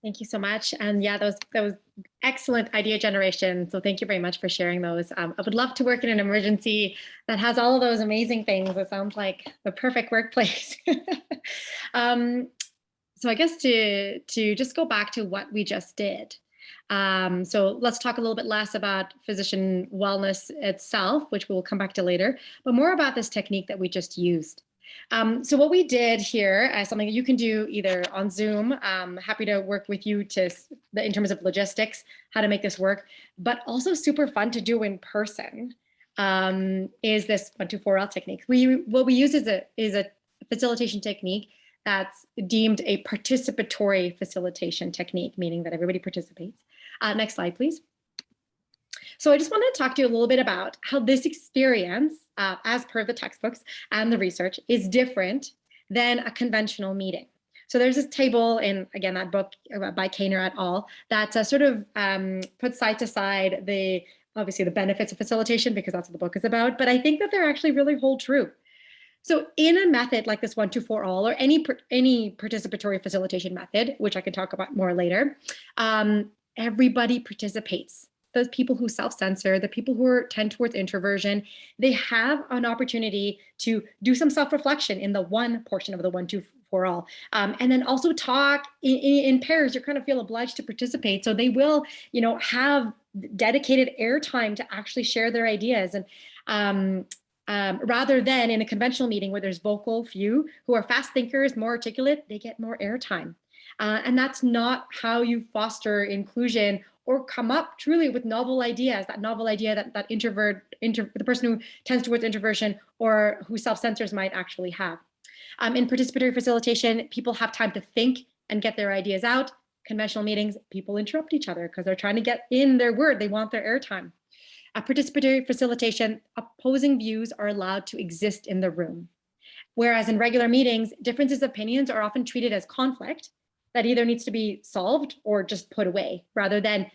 Thank you so much. And yeah, that was excellent idea generation. So thank you very much for sharing those. I would love to work in an emergency that has all of those amazing things. It sounds like the perfect workplace. So I guess to just go back to what we just did. So let's talk a little bit less about physician wellness itself, which we'll come back to later, but more about this technique that we just used. So what we did here, something that you can do either on Zoom, happy to work with you in terms of logistics, how to make this work, but also super fun to do in person, is this 1-2-4L technique. What we use is a facilitation technique that's deemed a participatory facilitation technique, meaning that everybody participates. Next slide, please. So I just wanted to talk to you a little bit about how this experience, as per the textbooks and the research, is different than a conventional meeting. So there's this table in, again, that book by Kainer et al. That sort of puts side to side obviously the benefits of facilitation, because that's what the book is about, but I think that they're actually really hold true. So in a method like this 1-2-4-all or any participatory facilitation method, which I could talk about more later, everybody participates. Those people who self-censor, the people who tend towards introversion, they have an opportunity to do some self-reflection in the one portion of the 1-2-4-all. And then also talk in pairs. You kind of feel obliged to participate. So they will, have dedicated airtime to actually share their ideas. And rather than in a conventional meeting where there's vocal few who are fast thinkers, more articulate, they get more airtime. And that's not how you foster inclusion or come up truly with novel ideas, that novel idea that the person who tends towards introversion or who self-censors might actually have. In participatory facilitation, people have time to think and get their ideas out. Conventional meetings, people interrupt each other because they're trying to get in their word. They want their airtime. Participatory facilitation, opposing views are allowed to exist in the room. Whereas in regular meetings, differences of opinions are often treated as conflict that either needs to be solved or just put away, rather than,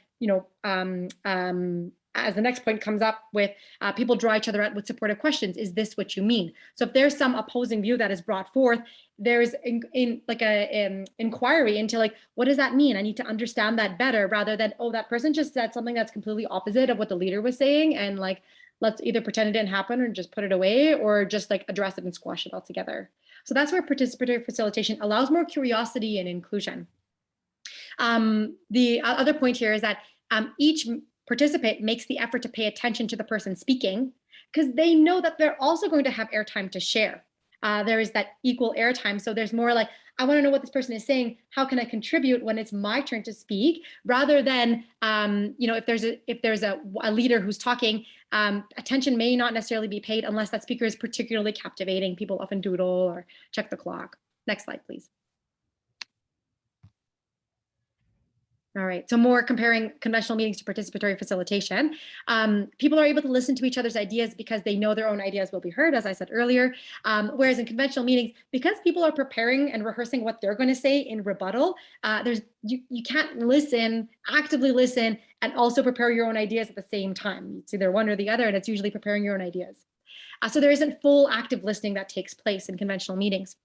as the next point comes up with, people draw each other out with supportive questions. Is this what you mean? So if there's some opposing view that is brought forth, there's inquiry into what does that mean? I need to understand that better, rather than, oh, that person just said something that's completely opposite of what the leader was saying, and let's either pretend it didn't happen or just put it away, or just address it and squash it altogether. So that's where participatory facilitation allows more curiosity and inclusion. The other point here is that each participant makes the effort to pay attention to the person speaking, because they know that they're also going to have airtime to share. There is that equal airtime. So there's more I want to know what this person is saying. How can I contribute when it's my turn to speak? Rather than, if there's a leader who's talking, attention may not necessarily be paid unless that speaker is particularly captivating. People often doodle or check the clock. Next slide, please. All right, so more comparing conventional meetings to participatory facilitation. People are able to listen to each other's ideas because they know their own ideas will be heard, as I said earlier. Whereas in conventional meetings, because people are preparing and rehearsing what they're going to say in rebuttal, you can't actively listen, and also prepare your own ideas at the same time. It's either one or the other, and it's usually preparing your own ideas. So there isn't full active listening that takes place in conventional meetings.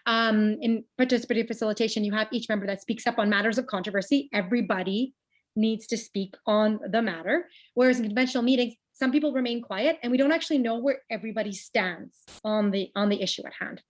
In participative facilitation, you have each member that speaks up on matters of controversy. Everybody needs to speak on the matter. Whereas in conventional meetings, some people remain quiet and we don't actually know where everybody stands on the issue at hand.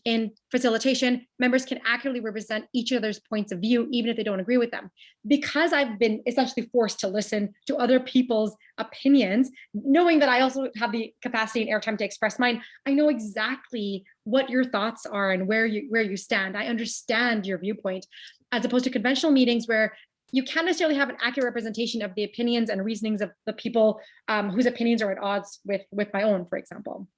In facilitation, members can accurately represent each other's points of view, even if they don't agree with them. Because I've been essentially forced to listen to other people's opinions, knowing that I also have the capacity and airtime to express mine, I know exactly what your thoughts are and where you stand. I understand your viewpoint, as opposed to conventional meetings where you can't necessarily have an accurate representation of the opinions and reasonings of the people whose opinions are at odds with my own, for example.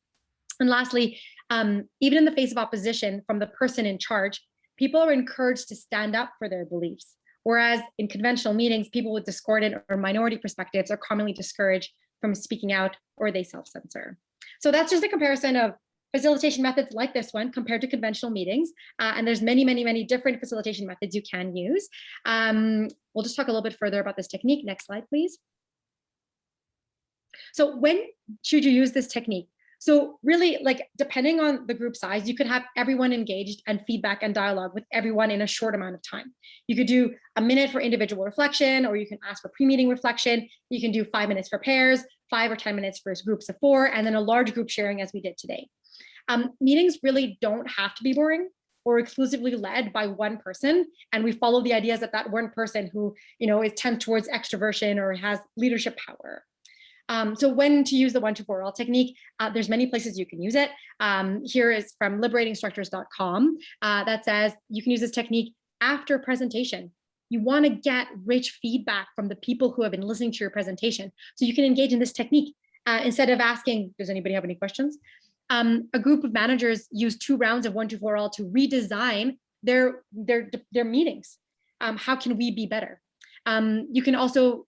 And lastly, even in the face of opposition from the person in charge, people are encouraged to stand up for their beliefs. Whereas in conventional meetings, people with discordant or minority perspectives are commonly discouraged from speaking out, or they self-censor. So that's just a comparison of facilitation methods like this one compared to conventional meetings. And there's many, many, many different facilitation methods you can use. We'll just talk a little bit further about this technique. Next slide, please. So when should you use this technique? So really, like, depending on the group size, you could have everyone engaged and feedback and dialogue with everyone in a short amount of time. You could do a minute for individual reflection, or you can ask for pre-meeting reflection. You can do 5 minutes for pairs, 5 or 10 minutes for groups of 4, and then a large group sharing as we did today. Meetings really don't have to be boring or exclusively led by one person. And we follow the ideas that that one person who, tends towards extroversion or has leadership power. So when to use the 1-2-4-all technique, there's many places you can use it. Here is from liberatingstructures.com that says you can use this technique after presentation. You want to get rich feedback from the people who have been listening to your presentation. So you can engage in this technique instead of asking, does anybody have any questions? A group of managers use 2 rounds of 1-2-4-all to redesign their meetings. How can we be better? You can also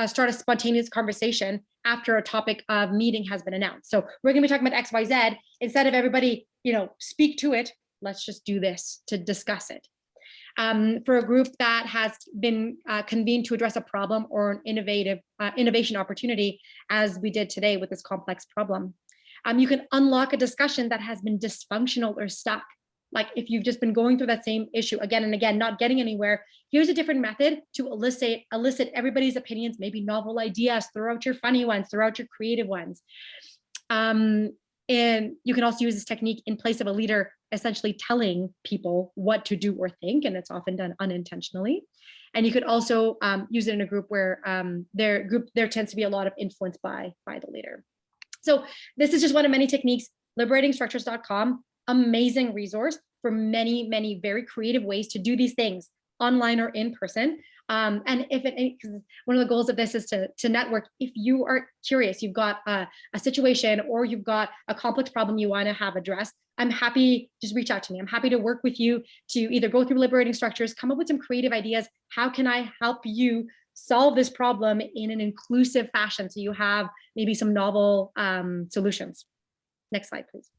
start a spontaneous conversation after a topic of meeting has been announced. So we're going to be talking about XYZ. Instead of everybody, speak to it, let's just do this to discuss it. For a group that has been convened to address a problem or an innovation opportunity, as we did today with this complex problem, you can unlock a discussion that has been dysfunctional or stuck. Like if you've just been going through that same issue again and again, not getting anywhere, here's a different method to elicit everybody's opinions, maybe novel ideas, throw out your funny ones, throw out your creative ones. And you can also use this technique in place of a leader essentially telling people what to do or think, and it's often done unintentionally. And you could also use it in a group where there tends to be a lot of influence by the leader. So this is just one of many techniques. Liberatingstructures.com, amazing resource for many, many very creative ways to do these things online or in person. And because one of the goals of this is to network. If you are curious, you've got a situation or you've got a complex problem you want to have addressed, I'm happy, just reach out to me. I'm happy to work with you to either go through Liberating Structures, come up with some creative ideas. How can I help you solve this problem in an inclusive fashion so you have maybe some novel solutions? Next slide, please.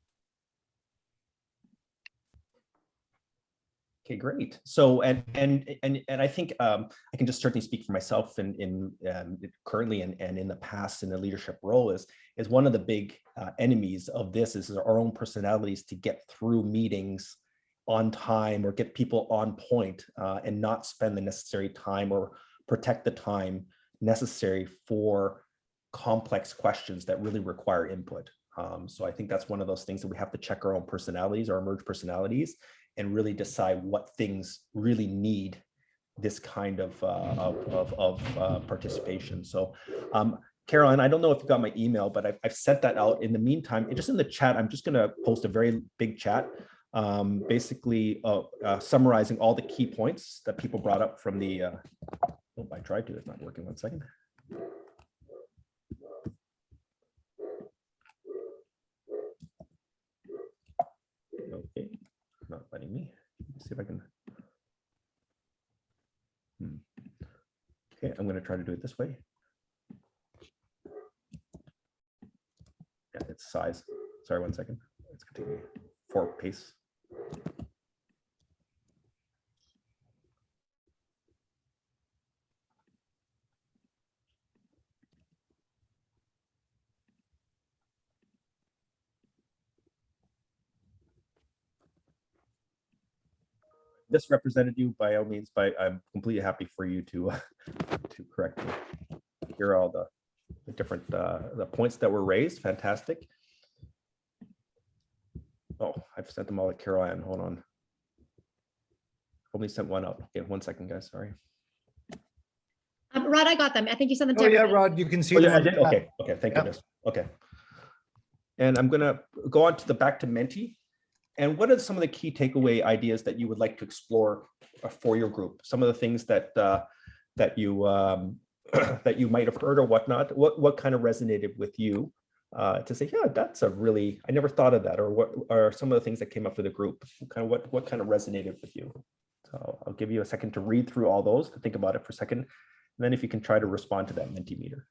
Okay, great. So and I think I can just certainly speak for myself in currently and in the past in the leadership role is one of the big enemies of this is our own personalities to get through meetings on time or get people on point and not spend the necessary time or protect the time necessary for complex questions that really require input. So I think that's one of those things that we have to check our own personalities, our emerged personalities, and really decide what things really need this kind of participation. So Caroline, I don't know if you got my email, but I've sent that out. In the meantime, just in the chat, I'm just gonna post a very big chat, basically summarizing all the key points that people brought up from the, oh, I tried to, it's not working, 1 second. Okay, not letting me. Let's see if I can. I'm going to try to do it this way. Yeah, it's size. Sorry, 1 second. It's going to take me 4 pace. This represented you by all means, but I'm completely happy for you to correct me. Here are all the different the points that were raised. Fantastic. Oh, I've sent them all to Carol Ann. Hold on. Only sent one out. Okay, 1 second, guys. Sorry.
Rod, I got them. I think you sent them to
Oh yeah,
everybody.
Rod, you can see
Oh,
them
yeah, I
on the
did.
chat.
Okay. Okay. Thank
Yep.
goodness. Okay. And I'm gonna go on to the back to Menti. And what are some of the key takeaway ideas that you would like to explore for your group? Some of the things that that you that you might have heard or whatnot. What kind of resonated with you to say, yeah, that's a really, I never thought of that, or what are some of the things that came up for the group? What kind of resonated with you? So I'll give you a second to read through all those, to think about it for a second, and then if you can try to respond to that Mentimeter.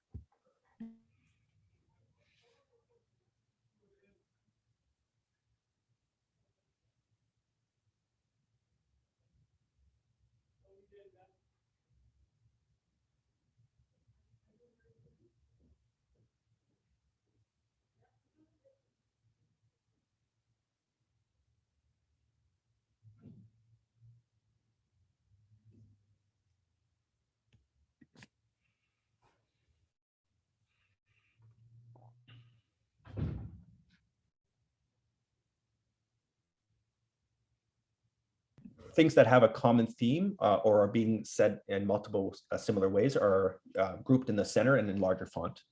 Things that have a common theme or are being said in multiple similar ways are grouped in the center and in larger font.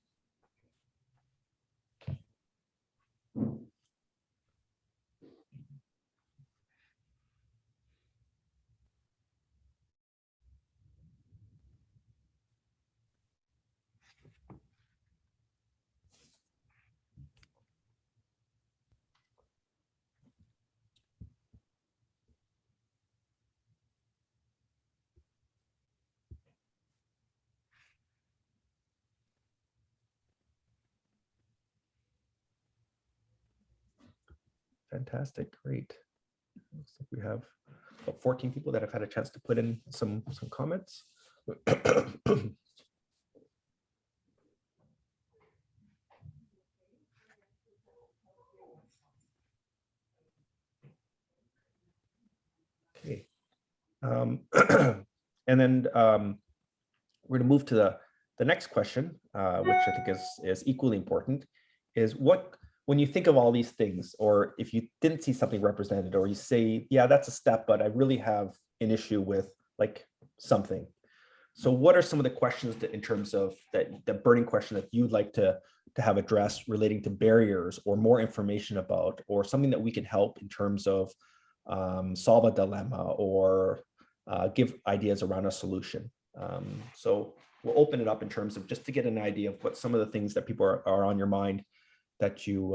Fantastic, great. Looks like we have about 14 people that have had a chance to put in some comments. Okay. And then we're going to move to the next question, which I think is equally important, is when you think of all these things, or if you didn't see something represented, or you say, yeah, that's a step, but I really have an issue with like something. So what are some of the questions that, in terms of the burning question that you'd like to have addressed relating to barriers or more information about, or something that we can help in terms of solve a dilemma or give ideas around a solution? So we'll open it up in terms of just to get an idea of what some of the things that people are on your mind, that you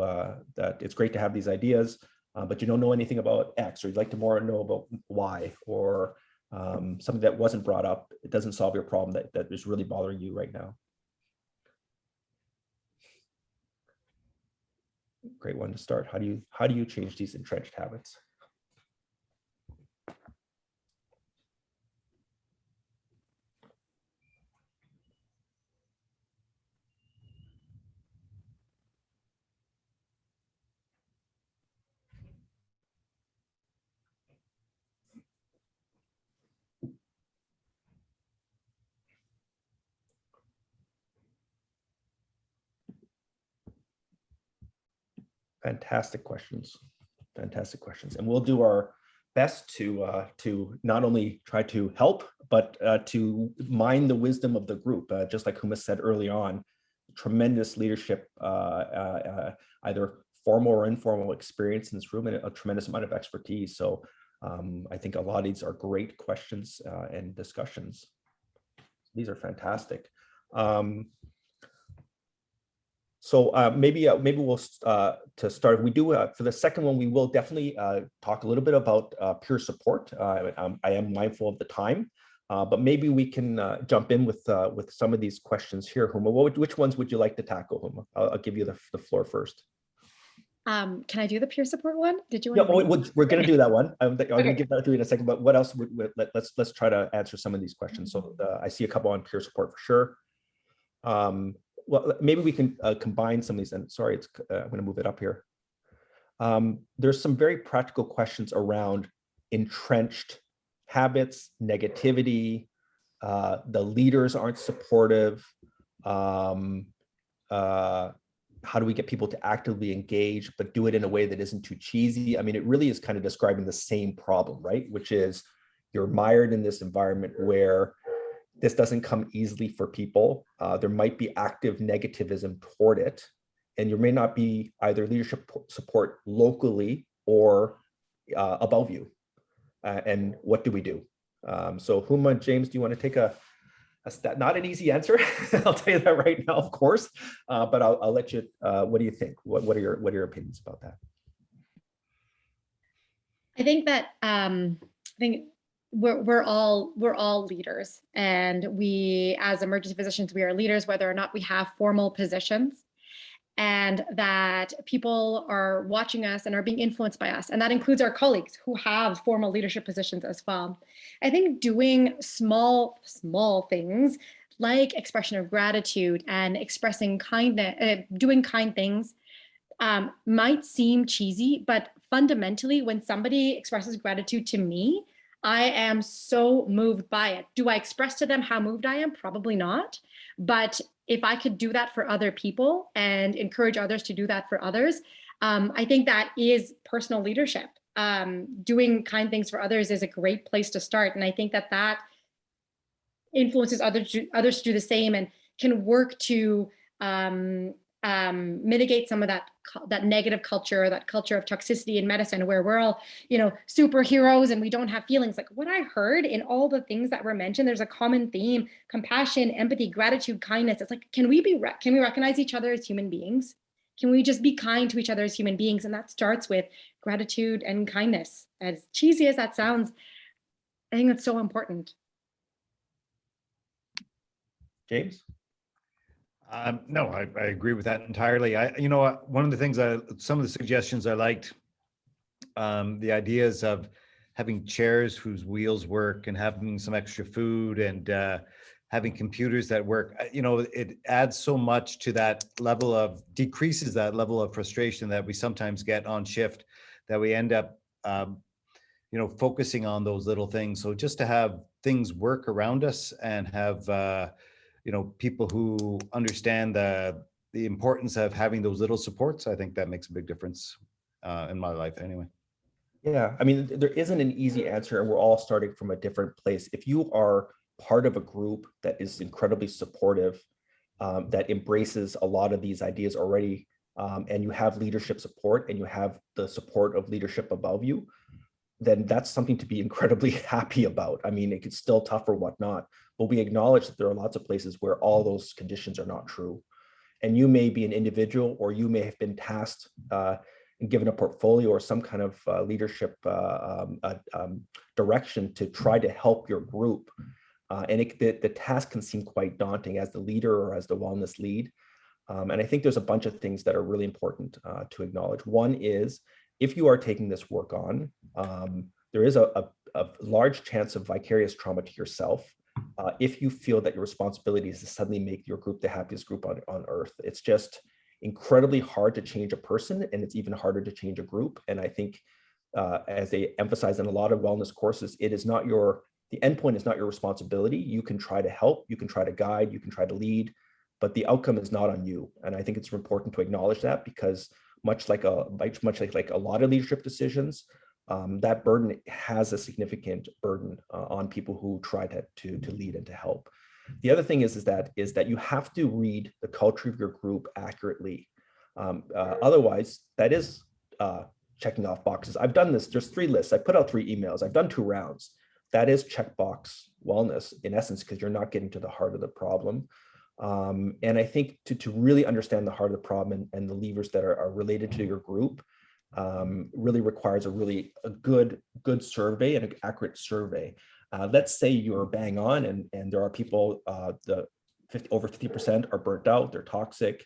that it's great to have these ideas, but you don't know anything about X, or you'd like to more know about Y, or something that wasn't brought up. It doesn't solve your problem that is really bothering you right now. Great one to start. How do you change these entrenched habits? Fantastic questions. Fantastic questions. And we'll do our best to not only try to help, but to mine the wisdom of the group. Just like Huma said early on, tremendous leadership, either formal or informal experience in this room, and a tremendous amount of expertise. So I think a lot of these are great questions and discussions. These are fantastic. So maybe we'll to start. We do for the second one. We will definitely talk a little bit about peer support. I am mindful of the time, But maybe we can jump in with some of these questions here. Huma, which ones would you like to tackle, Huma? I'll give you the floor first.
Can I do the peer support one? Did you?
Yeah, we're going to do that one. I'm going to give that to you in a second. But what else? Let's try to answer some of these questions. So I see a couple on peer support for sure. Well, maybe we can combine some of these. And sorry, I'm going to move it up here. There's some very practical questions around entrenched habits, negativity, the leaders aren't supportive. How do we get people to actively engage, but do it in a way that isn't too cheesy? I mean, it really is kind of describing the same problem, right? Which is you're mired in this environment where this doesn't come easily for people. There might be active negativism toward it, and there may not be either leadership support locally or above you. And what do we do? So Huma, James, do you want to take not an easy answer? I'll tell you that right now, of course. But I'll let you. What do you think? What are your opinions about that?
I think that we're all leaders, and we, as emergency physicians, we are leaders whether or not we have formal positions, and that people are watching us and are being influenced by us. And that includes our colleagues who have formal leadership positions as well. I think doing small things like expression of gratitude and expressing kindness, doing kind things might seem cheesy, but fundamentally, when somebody expresses gratitude to me, I am so moved by it. Do I express to them how moved I am? Probably not. But if I could do that for other people and encourage others to do that for others, I think that is personal leadership. Doing kind things for others is a great place to start. And I think that influences others to do the same and can work to mitigate some of that negative culture, that culture of toxicity in medicine, where we're all, superheroes and we don't have feelings. Like what I heard in all the things that were mentioned, there's a common theme: compassion, empathy, gratitude, kindness. It's like, can we recognize each other as human beings? Can we just be kind to each other as human beings? And that starts with gratitude and kindness. As cheesy as that sounds, I think that's so important.
James?
No, I agree with that entirely. One of the things some of the suggestions I liked, the ideas of having chairs whose wheels work and having some extra food and having computers that work, it adds so much to that level of, decreases that level of frustration that we sometimes get on shift, that we end up, focusing on those little things. So just to have things work around us and have, people who understand the importance of having those little supports, I think that makes a big difference in my life anyway.
Yeah, I mean, there isn't an easy answer, and we're all starting from a different place. If you are part of a group that is incredibly supportive, that embraces a lot of these ideas already, and you have leadership support and you have the support of leadership above you, then that's something to be incredibly happy about. I mean, it's still tough or whatnot, but we acknowledge that there are lots of places where all those conditions are not true. And you may be an individual, or you may have been tasked and given a portfolio or some kind of leadership direction to try to help your group. And the task can seem quite daunting as the leader or as the wellness lead. And I think there's a bunch of things that are really important to acknowledge. One is, if you are taking this work on, there is a large chance of vicarious trauma to yourself if you feel that your responsibility is to suddenly make your group the happiest group on earth. It's just incredibly hard to change a person, and it's even harder to change a group. And I think, as they emphasize in a lot of wellness courses, the endpoint is not your responsibility. You can try to help, you can try to guide, you can try to lead, but the outcome is not on you. And I think it's important to acknowledge that, because much like a lot of leadership decisions, that burden has a significant burden on people who try to lead and to help. The other thing is that you have to read the culture of your group accurately. Otherwise, that is checking off boxes. I've done this. There's 3 lists. I put out 3 emails. I've done 2 rounds. That is checkbox wellness in essence, because you're not getting to the heart of the problem. And I think to really understand the heart of the problem and the levers that are related to your group really requires a good survey and an accurate survey. let's say you're bang on and there are people, over 50% are burnt out, they're toxic,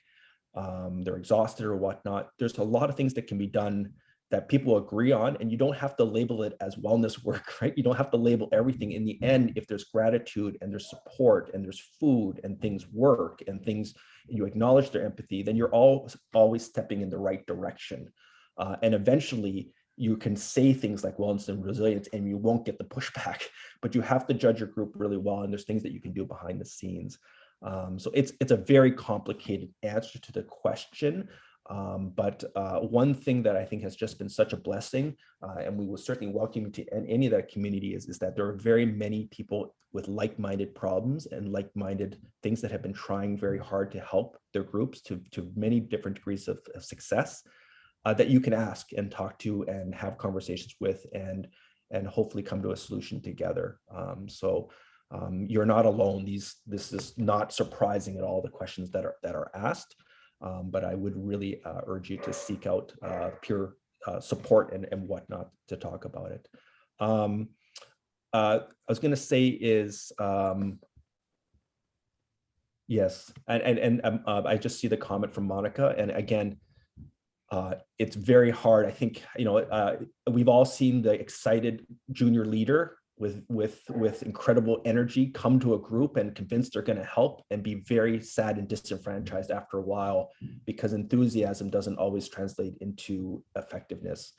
they're exhausted or whatnot. There's a lot of things that can be done that people agree on, and you don't have to label it as wellness work, right? You don't have to label everything. In the end, if there's gratitude and there's support and there's food and things work and things, you acknowledge their empathy, then you're always stepping in the right direction. And eventually you can say things like wellness and resilience and you won't get the pushback, but you have to judge your group really well. And there's things that you can do behind the scenes. So it's a very complicated answer to the question. But one thing that I think has just been such a blessing, and we will certainly welcome to any of that community, is that there are very many people with like-minded problems and like-minded things that have been trying very hard to help their groups to many different degrees of success, that you can ask and talk to and have conversations with and hopefully come to a solution together. You're not alone. This is not surprising at all, the questions that are asked. But I would really urge you to seek out peer support and whatnot to talk about it. I was going to say is, yes, and I just see the comment from Monica, and again, it's very hard. I think, we've all seen the excited junior leader with incredible energy come to a group and convinced they're going to help, and be very sad and disenfranchised after a while, because enthusiasm doesn't always translate into effectiveness.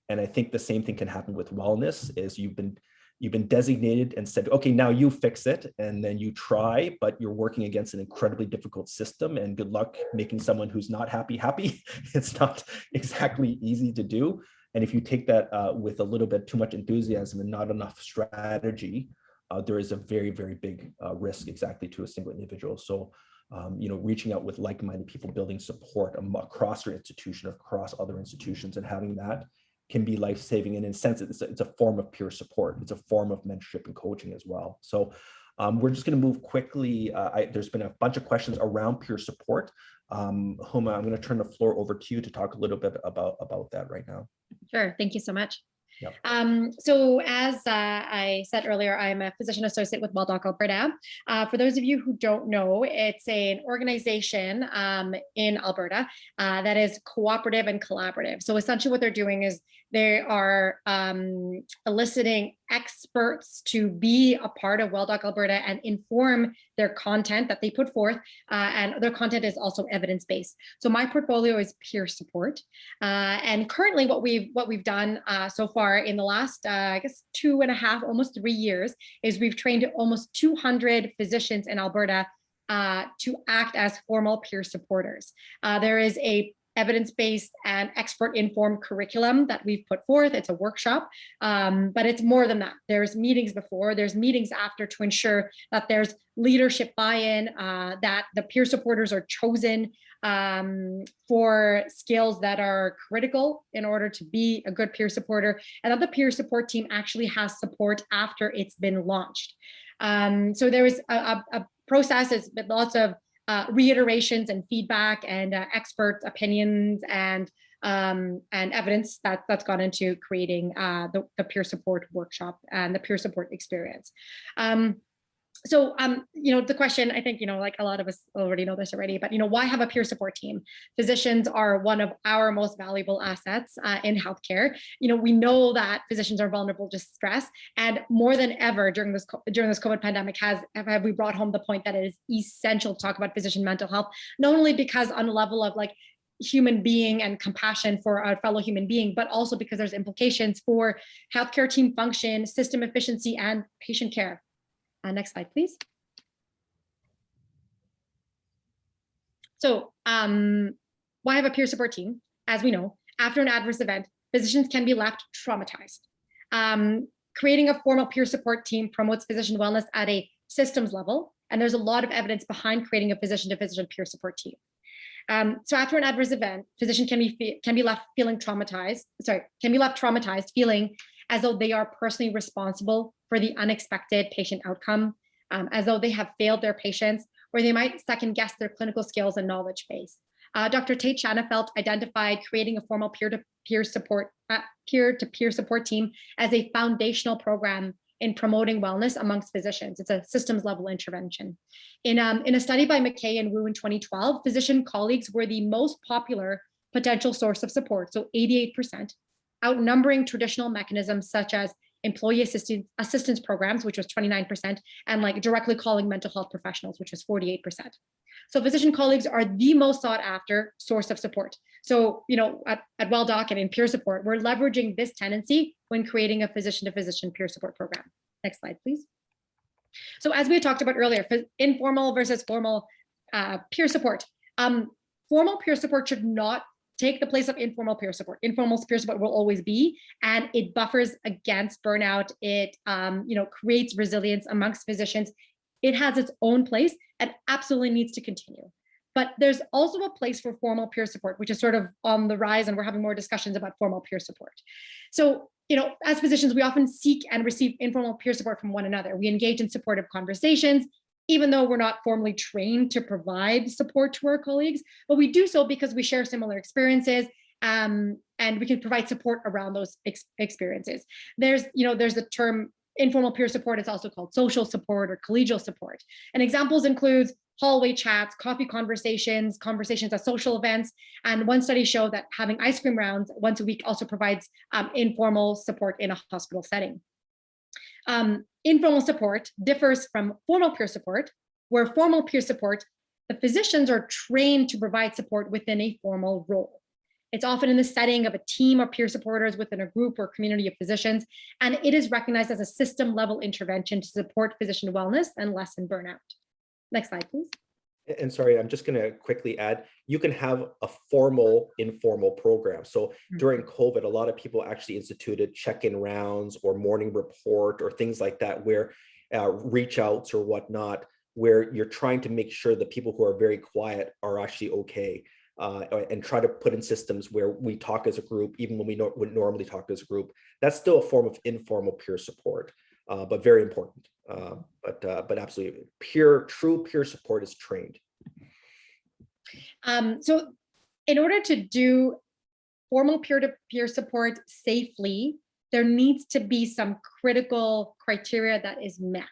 And I think the same thing can happen with wellness. Is you've been designated and said, okay, now you fix it, and then you try, but you're working against an incredibly difficult system, and good luck making someone who's not happy. It's not exactly easy to do. And if you take that with a little bit too much enthusiasm and not enough strategy, there is a very, very big risk exactly to a single individual. So, reaching out with like-minded people, building support across your institution, across other institutions, and having that can be life-saving. And in a sense, it's a form of peer support. It's a form of mentorship and coaching as well. So we're just going to move quickly. There's been a bunch of questions around peer support. Huma, I'm going to turn the floor over to you to talk a little bit about that right now.
Sure. Thank you so much.
Yep.
So as I said earlier, I'm a physician associate with WellDoc Alberta. For those of you who don't know, it's an organization in Alberta that is cooperative and collaborative. So essentially what they're doing is they are eliciting experts to be a part of WellDoc Alberta and inform their content that they put forth, and their content is also evidence-based. So my portfolio is peer support, and currently what we've done so far in the last, I guess 2.5, almost 3 years, is we've trained almost 200 physicians in Alberta to act as formal peer supporters. There is a evidence-based and expert-informed curriculum that we've put forth. It's a workshop, but it's more than that. There's meetings before, there's meetings after to ensure that there's leadership buy-in, that the peer supporters are chosen for skills that are critical in order to be a good peer supporter, and that the peer support team actually has support after it's been launched. So there is a process with lots of reiterations and feedback and expert opinions and evidence that's gone into creating the peer support workshop and the peer support experience. So, the question, I think, like a lot of us already know this already, but, why have a peer support team? Physicians are one of our most valuable assets in healthcare. We know that physicians are vulnerable to stress, and more than ever during this COVID pandemic have we brought home the point that it is essential to talk about physician mental health, not only because on a level of like human being and compassion for a fellow human being, but also because there's implications for healthcare team function, system efficiency, and patient care. Next slide, please. So why have a peer support team? As we know, after an adverse event, physicians can be left traumatized. Creating a formal peer support team promotes physician wellness at a systems level, and there's a lot of evidence behind creating a physician-to-physician peer support team. So after an adverse event, physician can be left traumatized, feeling as though they are personally responsible for the unexpected patient outcome, as though they have failed their patients, or they might second guess their clinical skills and knowledge base. Dr. Tate Shanafelt identified creating a formal peer-to-peer support team as a foundational program in promoting wellness amongst physicians. It's a systems level intervention. In a study by McKay and Wu in 2012, physician colleagues were the most popular potential source of support, so 88%, outnumbering traditional mechanisms such as employee assistance programs, which was 29%, and like directly calling mental health professionals, which was 48%. So physician colleagues are the most sought after source of support. So, at WellDoc and in peer support, we're leveraging this tendency when creating a physician-to-physician peer support program. Next slide, please. So as we talked about earlier, informal versus formal peer support. Formal peer support should not take the place of informal peer support. Informal peer support will always be, and it buffers against burnout. It creates resilience amongst physicians. It has its own place and absolutely needs to continue. But there's also a place for formal peer support, which is sort of on the rise, and we're having more discussions about formal peer support. So, as physicians, we often seek and receive informal peer support from one another. We engage in supportive conversations, even though we're not formally trained to provide support to our colleagues, but we do so because we share similar experiences, and we can provide support around those experiences. There's the term informal peer support. It's also called social support or collegial support. And examples include hallway chats, coffee conversations, conversations at social events. And one study showed that having ice cream rounds once a week also provides informal support in a hospital setting. Informal support differs from formal peer support, where formal peer support, the physicians are trained to provide support within a formal role. It's often in the setting of a team of peer supporters within a group or community of physicians, and it is recognized as a system level intervention to support physician wellness and lessen burnout. Next slide, please.
And sorry, I'm just going to quickly add, you can have a formal, informal program. So during COVID, a lot of people actually instituted check-in rounds or morning report or things like that, where reach outs or whatnot, where you're trying to make sure the people who are very quiet are actually okay, and try to put in systems where we talk as a group, even when we would normally talk as a group. That's still a form of informal peer support, but very important. But absolutely, true peer support is trained.
So in order to do formal peer-to-peer support safely, there needs to be some critical criteria that is met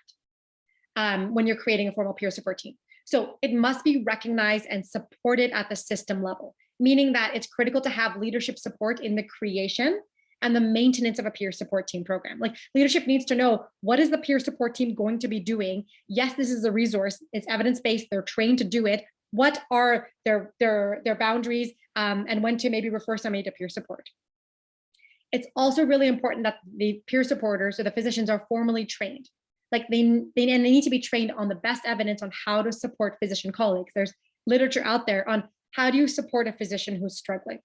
when you're creating a formal peer support team. So it must be recognized and supported at the system level, meaning that it's critical to have leadership support in the creation and the maintenance of a peer support team program. Like, leadership needs to know, what is the peer support team going to be doing? Yes, this is a resource. It's evidence-based. They're trained to do it. What are their boundaries, and when to maybe refer somebody to peer support. It's also really important that the peer supporters or the physicians are formally trained. Like they need to be trained on the best evidence on how to support physician colleagues. There's literature out there on how do you support a physician who's struggling.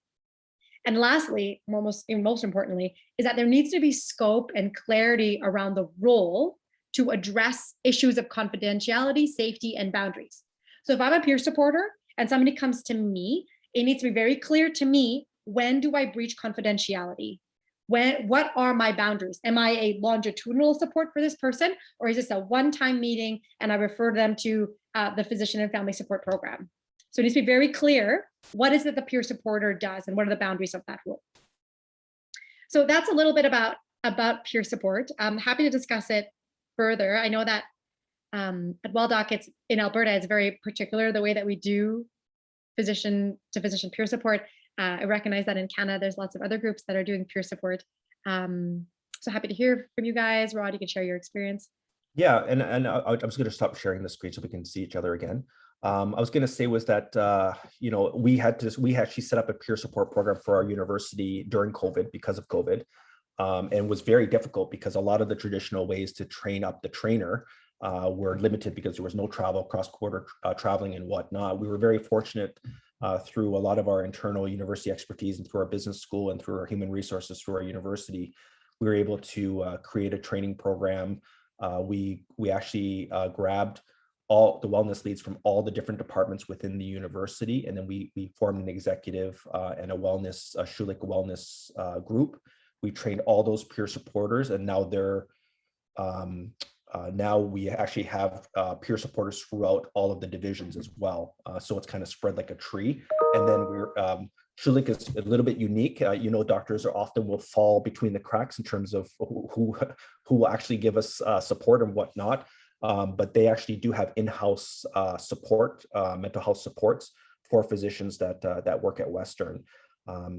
And lastly, most importantly, is that there needs to be scope and clarity around the role to address issues of confidentiality, safety, and boundaries. So if I'm a peer supporter and somebody comes to me, it needs to be very clear to me, when do I breach confidentiality? What are my boundaries? Am I a longitudinal support for this person, or is this a one-time meeting and I refer them to the physician and family support program? So it needs to be very clear, what is it the peer supporter does and what are the boundaries of that role? So that's a little bit about peer support. I'm happy to discuss it further. I know that at WellDoc, it's in Alberta, it's very particular the way that we do physician to physician peer support. I recognize that in Canada, there's lots of other groups that are doing peer support. So happy to hear from you guys. Rod, you can share your experience.
Yeah, and I'm just going to stop sharing the screen so we can see each other again. I was going to say was that, we actually set up a peer support program for our university during COVID because of COVID, and was very difficult because a lot of the traditional ways to train up the trainer were limited because there was no travel, cross-border traveling and whatnot. We were very fortunate through a lot of our internal university expertise and through our business school and through our human resources through our university, we were able to create a training program. We actually grabbed all the wellness leads from all the different departments within the university, and then we formed an executive and a wellness, Schulich wellness group. We trained all those peer supporters, and now they're now we actually have peer supporters throughout all of the divisions as well. So it's kind of spread like a tree. And then we're Schulich is a little bit unique. Doctors are often will fall between the cracks in terms of who will actually give us support and whatnot. But they actually do have in-house support, mental health supports for physicians that work at Western.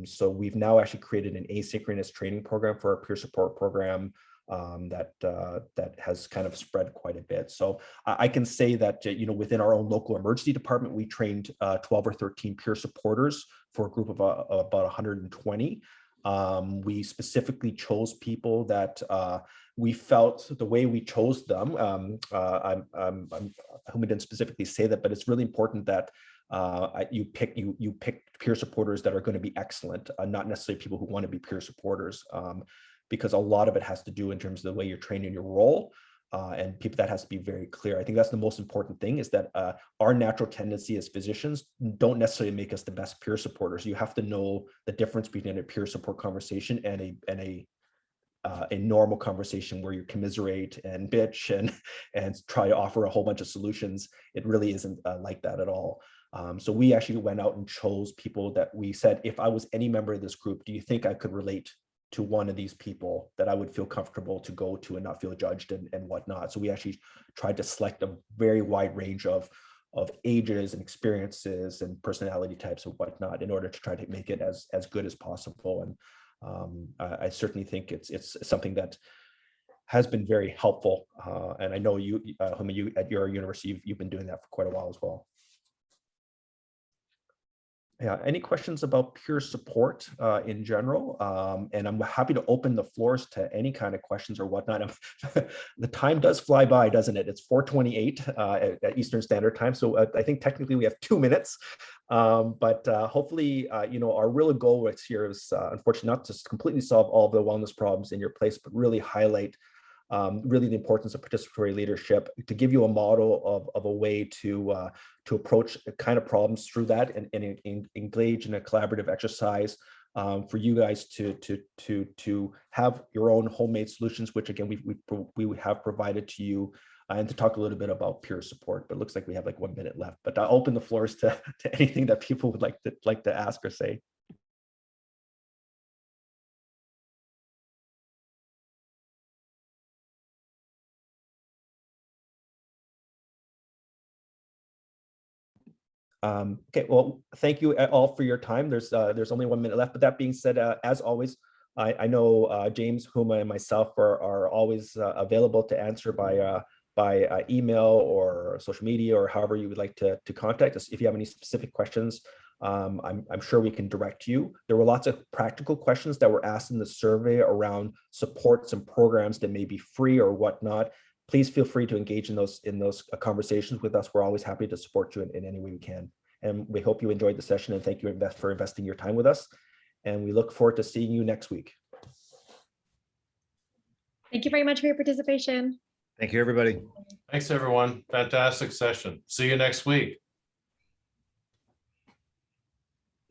So we've now actually created an asynchronous training program for our peer support program that has kind of spread quite a bit. So I can say that, within our own local emergency department, we trained 12 or 13 peer supporters for a group of about 120. We specifically chose people that we felt the way we chose them. Huma didn't specifically say that, but it's really important that you pick peer supporters that are going to be excellent, not necessarily people who want to be peer supporters, because a lot of it has to do in terms of the way you're trained in your role. And people, that has to be very clear. I think that's the most important thing, is that our natural tendency as physicians don't necessarily make us the best peer supporters. You have to know the difference between a peer support conversation and a normal conversation where you commiserate and bitch and try to offer a whole bunch of solutions. It really isn't like that at all. So we actually went out and chose people that we said, if I was any member of this group, do you think I could relate to one of these people that I would feel comfortable to go to and not feel judged and whatnot. So we actually tried to select a very wide range of ages and experiences and personality types and whatnot in order to try to make it as good as possible. And I certainly think it's something that has been very helpful. And I know Huma, you at your university, you've been doing that for quite a while as well. Yeah, any questions about peer support in general? And I'm happy to open the floors to any kind of questions or whatnot. The time does fly by, doesn't it? It's 4:28 at Eastern Standard Time. So I think technically we have 2 minutes, but hopefully, our real goal here is unfortunately not to completely solve all the wellness problems in your place, but really highlight really the importance of participatory leadership, to give you a model of a way to approach the kind of problems through that and engage in a collaborative exercise for you guys to have your own homemade solutions, which again we have provided to you, and to talk a little bit about peer support. But it looks like we have like 1 minute left. But I'll open the floors to anything that people would like to ask or say. Okay, well, thank you all for your time. There's only 1 minute left, but that being said, as always, I know James, Huma, and myself are always available to answer by email or social media or however you would like to contact us. If you have any specific questions, I'm sure we can direct you. There were lots of practical questions that were asked in the survey around supports and programs that may be free or whatnot. Please feel free to engage in those conversations with us. We're always happy to support you in any way we can. And we hope you enjoyed the session, and thank you for investing your time with us. And we look forward to seeing you next week.
Thank you very much for your participation.
Thank you, everybody.
Thanks, everyone. Fantastic session. See you next week.